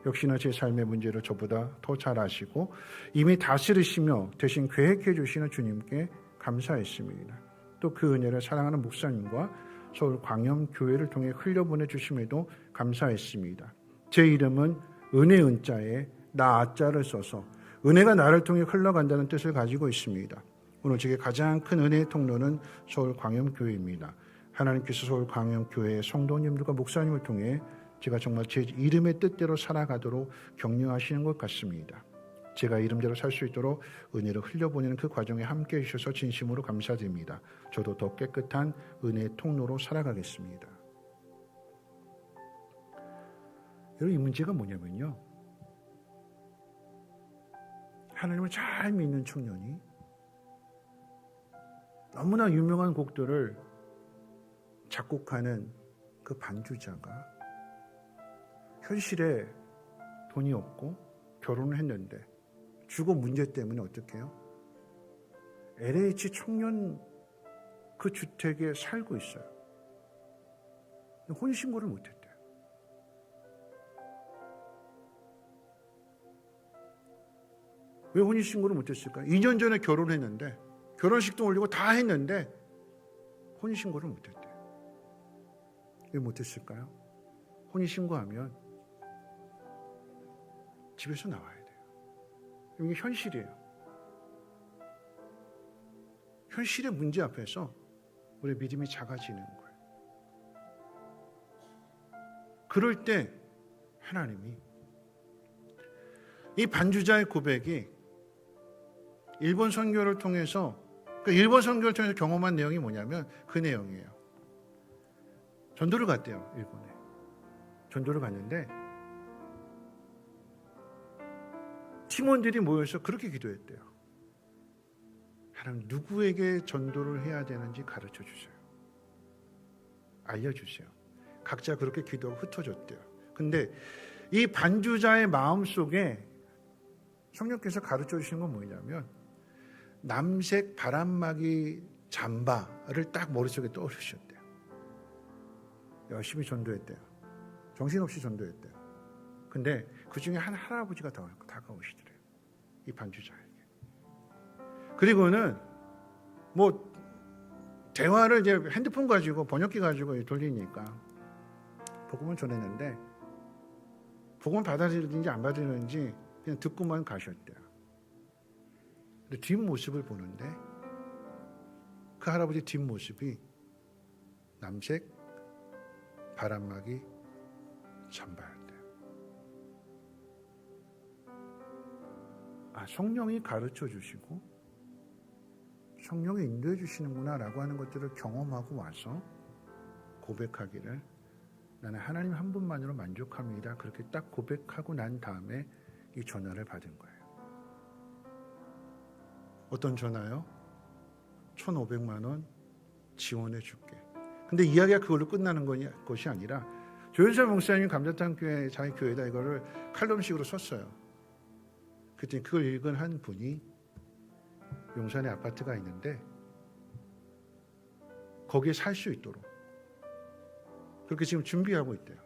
역시나 제 삶의 문제를 저보다 더 잘 아시고 이미 다스리시며 대신 계획해 주시는 주님께 감사했습니다. 또 그 은혜를 사랑하는 목사님과 서울 광염교회를 통해 흘려보내 주심에도 감사했습니다. 제 이름은 은혜 은자에 나 아자를 써서 은혜가 나를 통해 흘러간다는 뜻을 가지고 있습니다. 오늘 제게 가장 큰 은혜의 통로는 서울 광염교회입니다. 하나님께서 서울 광염교회의 성도님들과 목사님을 통해 제가 정말 제 이름의 뜻대로 살아가도록 격려하시는 것 같습니다. 제가 이름대로 살 수 있도록 은혜를 흘려보내는 그 과정에 함께해 주셔서 진심으로 감사드립니다. 저도 더 깨끗한 은혜의 통로로 살아가겠습니다. 여러분, 이 문제가 뭐냐면요, 하나님을 잘 믿는 청년이 너무나 유명한 곡들을 작곡하는 그 반주자가 현실에 돈이 없고 결혼을 했는데 주거 문제 때문에 어떻게 해요? LH 청년 그 주택에 살고 있어요. 혼인신고를 못했대요. 왜 혼인신고를 못했을까요? 2년 전에 결혼했는데 결혼식도 올리고 다 했는데 혼인신고를 못했대요. 왜 못했을까요? 혼인신고하면 집에서 나와야 돼요. 이게 현실이에요. 현실의 문제 앞에서 우리의 믿음이 작아지는 거예요. 그럴 때 하나님이 이 반주자의 고백이 일본 선교를 통해서, 그 일본 선교를 통해서 경험한 내용이 뭐냐면 그 내용이에요. 전도를 갔대요, 일본에. 전도를 갔는데 팀원들이 모여서 그렇게 기도했대요. 하나님, 누구에게 전도를 해야 되는지 가르쳐 주세요. 알려주세요. 각자 그렇게 기도하고 흩어졌대요. 근데 이 반주자의 마음속에 성령께서 가르쳐 주신 건 뭐냐면 남색 바람막이 잠바를 딱 머릿속에 떠오르셨대요. 열심히 전도했대요. 정신없이 전도했대요. 근데 그 중에 한 할아버지가 다가오시더래요. 이 반주자에게. 그리고는 뭐 대화를 이제 핸드폰 가지고 번역기 가지고 돌리니까 복음을 전했는데 복음을 받아들이는지 안 받아들이는지 그냥 듣고만 가셨대요. 근데 뒷모습을 보는데 그 할아버지 뒷모습이 남색 바람막이 잠바였대요. 아, 성령이 가르쳐 주시고 성령이 인도해 주시는구나 라고 하는 것들을 경험하고 와서 고백하기를, 나는 하나님 한 분만으로 만족합니다. 그렇게 딱 고백하고 난 다음에 이 전화를 받은 거예요. 어떤 전화요? 1,500만 원 지원해 줄게. 근데 이야기가 그걸로 끝나는 것이 아니라 조현철 목사님이 감자탕 교회 자기 교회에다 이거를 칼럼식으로 썼어요. 그랬더니 그걸 읽은 한 분이 용산에 아파트가 있는데 거기에 살 수 있도록 그렇게 지금 준비하고 있대요.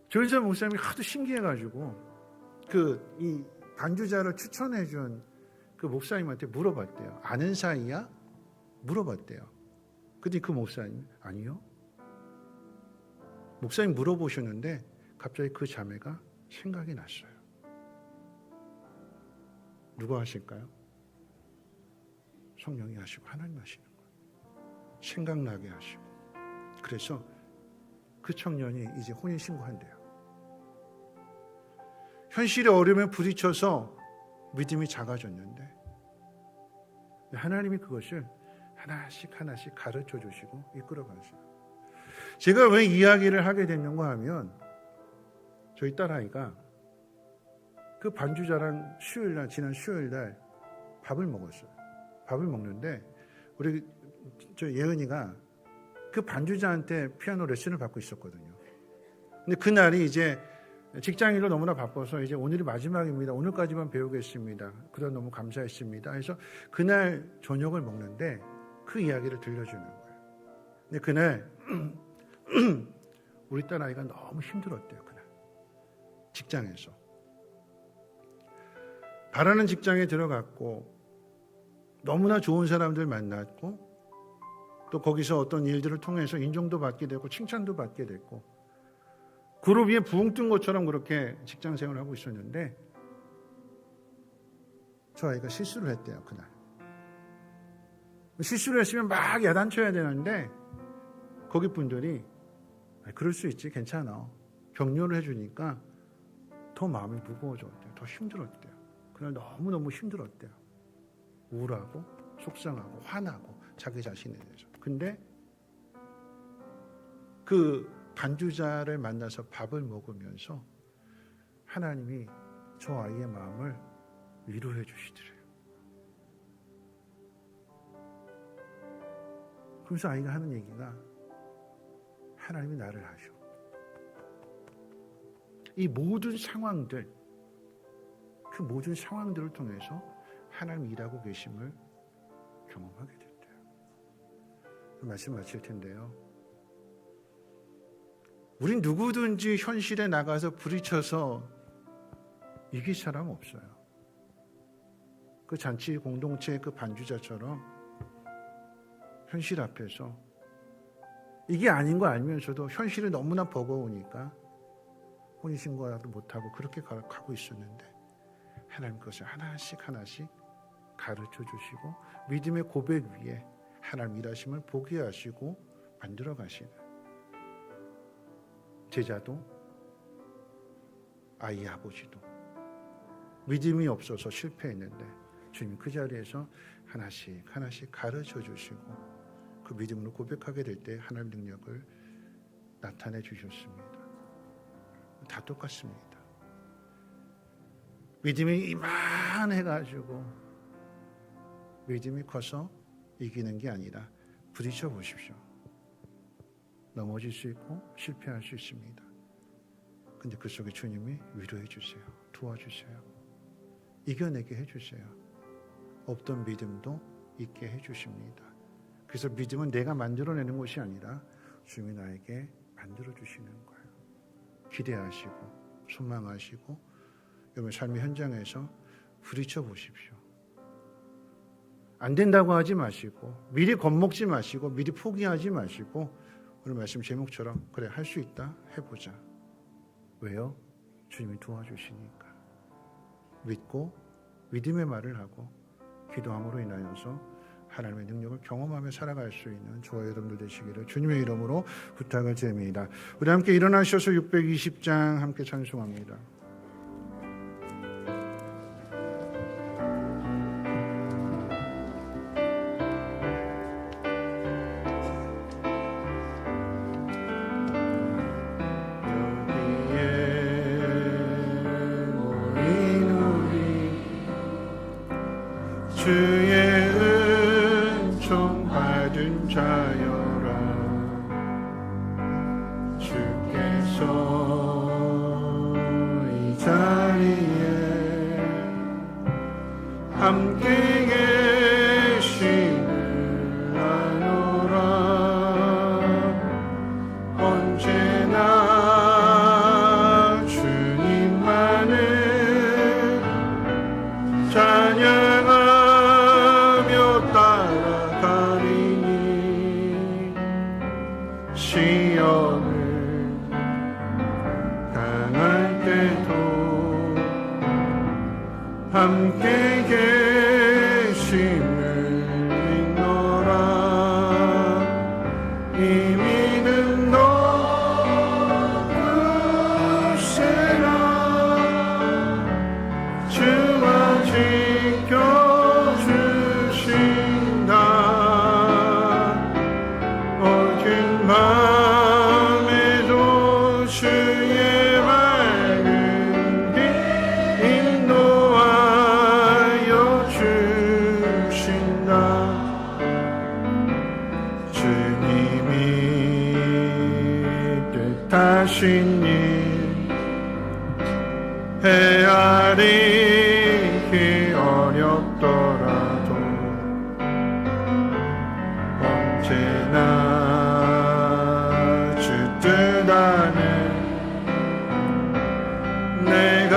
조현철 목사님이 하도 신기해가지고 이 반주자를 추천해준 그 목사님한테 물어봤대요. 아는 사이야? 물어봤대요. 근데 그 목사님 아니요. 목사님 물어보셨는데 갑자기 그 자매가 생각이 났어요. 누가 하실까요? 성령이 하시고 하나님 하시는 거예요. 생각나게 하시고. 그래서 그 청년이 이제 혼인신고한대요. 현실의 어려움에 부딪혀서 믿음이 작아졌는데 하나님이 그것을 하나씩 하나씩 가르쳐 주시고 이끌어 가세요. 제가 왜 이야기를 하게 됐는가 하면 저희 딸아이가 그 반주자랑 지난 수요일 날 밥을 먹었어요. 밥을 먹는데 우리 저 예은이가 그 반주자한테 피아노 레슨을 받고 있었거든요. 근데 그날이 이제 직장일로 너무나 바빠서 이제 오늘이 마지막입니다. 오늘까지만 배우겠습니다. 그동안 너무 감사했습니다. 그래서 그날 저녁을 먹는데 그 이야기를 들려주는 거예요. 근데 그날 우리 딸아이가 너무 힘들었대요. 그날 직장에서 바라는 직장에 들어갔고 너무나 좋은 사람들 만났고 또 거기서 어떤 일들을 통해서 인정도 받게 되고 칭찬도 받게 됐고 그룹 위에 부흥 뜬 것처럼 그렇게 직장 생활을 하고 있었는데 저 아이가 실수를 했대요. 그날 실수를 했으면 막 야단쳐야 되는데 거기 분들이 그럴 수 있지 괜찮아 격려를 해주니까 더 마음이 무거워졌대요. 더 힘들었대요. 그날 너무너무 힘들었대요. 우울하고 속상하고 화나고 자기 자신에 대해서. 근데 그 반주자를 만나서 밥을 먹으면서 하나님이 저 아이의 마음을 위로해 주시더래요. 그래서 아이가 하는 얘기가 하나님이 나를 아셔. 이 모든 상황들, 그 모든 상황들을 통해서 하나님 일하고 계심을 경험하게 됐대요. 말씀 마칠 텐데요. 우린 누구든지 현실에 나가서 부딪혀서 이길 사람 없어요. 그 잔치 공동체의 그 반주자처럼 현실 앞에서 이게 아닌 거 알면서도 현실이 너무나 버거우니까 혼인신고도 못하고 그렇게 가고 있었는데 하나님 그것을 하나씩 가르쳐 주시고 믿음의 고백 위에 하나님 일하심을 보게 하시고 만들어 가시는 제자도 아이의 아버지도 믿음이 없어서 실패했는데 주님 그 자리에서 하나씩 가르쳐 주시고 그 믿음으로 고백하게 될 때 하나님 능력을 나타내 주셨습니다. 다 똑같습니다. 믿음이 이만해가지고 믿음이 커서 이기는 게 아니라 부딪혀 보십시오. 넘어질 수 있고 실패할 수 있습니다. 근데 그 속에 주님이 위로해 주세요. 도와주세요. 이겨내게 해주세요. 없던 믿음도 있게 해주십니다. 그래서 믿음은 내가 만들어내는 것이 아니라 주님이 나에게 만들어주시는 거예요. 기대하시고 소망하시고 여러분 삶의 현장에서 부딪혀 보십시오. 안 된다고 하지 마시고 미리 겁먹지 마시고 미리 포기하지 마시고 오늘 말씀 제목처럼 그래 할 수 있다 해보자. 왜요? 주님이 도와주시니까. 믿고 믿음의 말을 하고 기도함으로 인하여서 하나님의 능력을 경험하며 살아갈 수 있는 저와 여러분들 되시기를 주님의 이름으로 부탁을 드립니다. 우리 함께 일어나셔서 620장 함께 찬송합니다. 주의 은총 받은 자여라. 주께서 하신 일 헤아리기 어렵더라도 언제나 주 뜻 안에 내가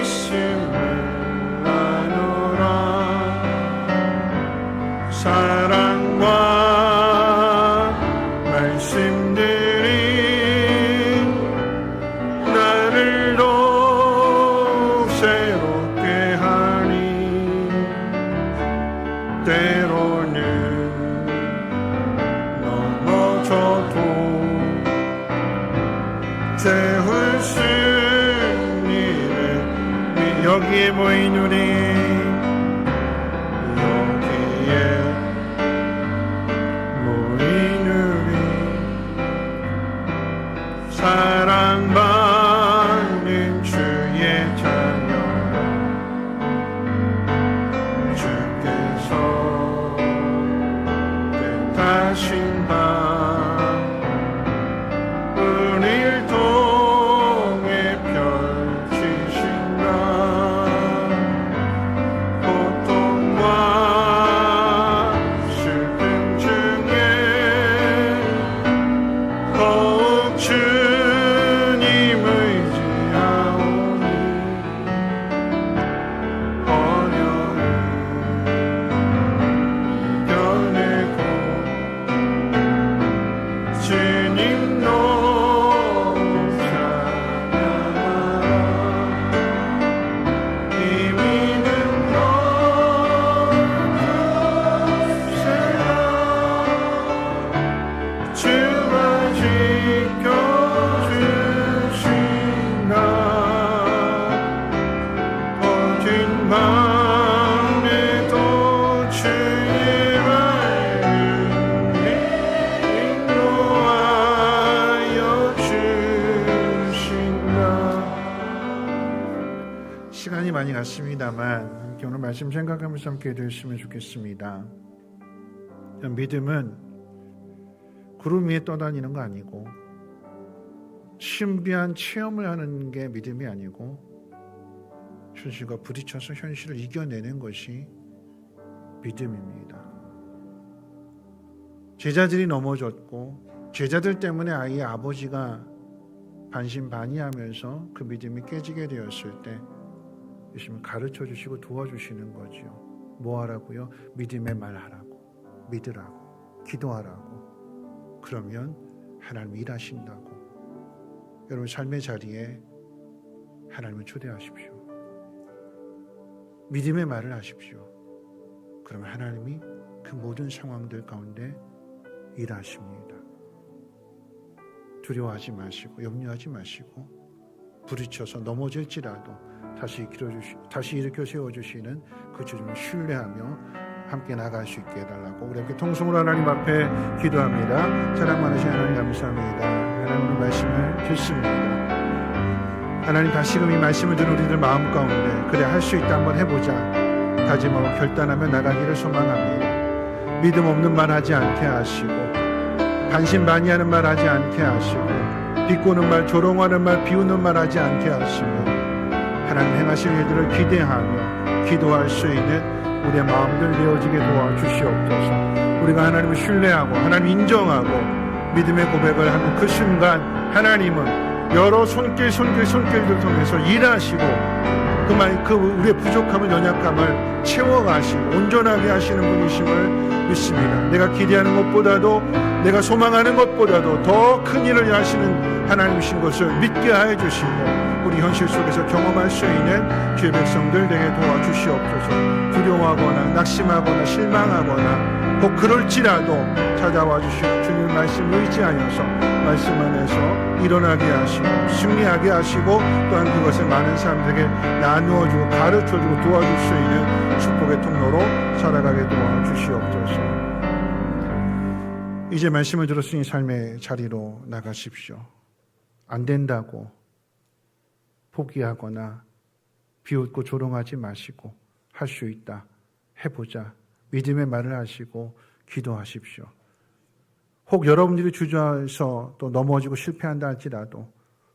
있음을 아노라. 사랑과 말씀들이 나를 더욱 새롭게 하니 때로는 넘어져도 세울 수 있는 여기에 모인 우리 여기에 모인 우리 사랑받는 주의 자녀라. 주께서 뜻하신 바 우리를 통해 펼치신다. 고통과 슬픔 중에 더욱 주님 의지하오니 어려움 이겨내고 주님 시간이 많이 갔습니다만 함께 오늘 말씀 생각하면서 함께 되었으면 좋겠습니다. 믿음은 구름 위에 떠다니는 거 아니고 신비한 체험을 하는 게 믿음이 아니고 현실과 부딪혀서 현실을 이겨내는 것이 믿음입니다. 제자들이 넘어졌고 제자들 때문에 아이의 아버지가 반신반의하면서 그 믿음이 깨지게 되었을 때 예수님은 가르쳐 주시고 도와주시는 거지요. 뭐 하라고요? 믿음의 말 하라고, 믿으라고, 기도하라고. 그러면 하나님이 일하신다고. 여러분 삶의 자리에 하나님을 초대하십시오. 믿음의 말을 하십시오. 그러면 하나님이 그 모든 상황들 가운데 일하십니다. 두려워하지 마시고 염려하지 마시고 부딪혀서 넘어질지라도 다시 일으켜 세워주시는 그 주님을 신뢰하며 함께 나갈 수 있게 해달라고 우리 함께 통성으로 하나님 앞에 기도합니다. 사랑 많으신 하나님 감사합니다. 하나님 말씀을 듣습니다. 하나님 다시금 이 말씀을 듣는 우리들 마음 가운데 그래 할 수 있다 한번 해보자 다짐하고 결단하며 나가기를 소망합니다. 믿음 없는 말 하지 않게 하시고 반신반의하는 말 하지 않게 하시고 비꼬는 말 조롱하는 말 비웃는 말 하지 않게 하시고 하나님 행하실 일들을 기대하며 기도할 수 있는 우리의 마음들 되어지게 도와주시옵소서. 우리가 하나님을 신뢰하고 하나님 인정하고 믿음의 고백을 하는 그 순간 하나님은 여러 손길들 통해서 일하시고 그 우리의 부족함을 연약함을 채워가시고 온전하게 하시는 분이심을 믿습니다. 내가 기대하는 것보다도 내가 소망하는 것보다도 더 큰 일을 하시는 하나님이신 것을 믿게 하여 주시고 우리 현실 속에서 경험할 수 있는 주의 백성들 되게 도와주시옵소서. 두려워하거나 낙심하거나 실망하거나 꼭 그럴지라도 찾아와 주시는 주님 말씀 의지하여서 말씀 안에서 일어나게 하시고 승리하게 하시고 또한 그것을 많은 사람들에게 나누어주고 가르쳐주고 도와줄 수 있는 축복의 통로로 살아가게 도와주시옵소서. 이제 말씀을 들었으니 삶의 자리로 나가십시오. 안 된다고 포기하거나 비웃고 조롱하지 마시고 할 수 있다 해보자 믿음의 말을 하시고 기도하십시오. 혹 여러분들이 주저해서 또 넘어지고 실패한다 할지라도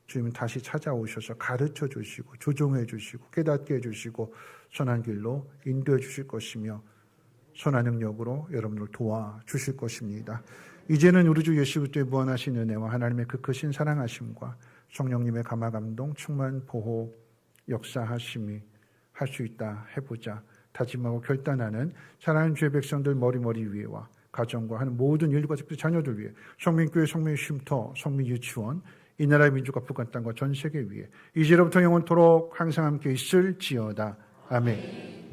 주님은 다시 찾아오셔서 가르쳐 주시고 조종해 주시고 깨닫게 해 주시고 선한 길로 인도해 주실 것이며 선한 능력으로 여러분을 도와주실 것입니다. 이제는 우리 주 예수 그리스도의 무한하신 은혜와 하나님의 그 크신 사랑하심과 성령님의 감화감동 충만 보호 역사하심이 할 수 있다 해보자 다짐하고 결단하는 사랑하는 주의 백성들 머리머리 위에와 가정과 하는 모든 일과 특히 자녀들 위해 성민교회 성민쉼터 성민유치원 이 나라의 민족과 북한 땅과 전 세계 위에 이제로부터 영원토록 항상 함께 있을지어다. 아멘.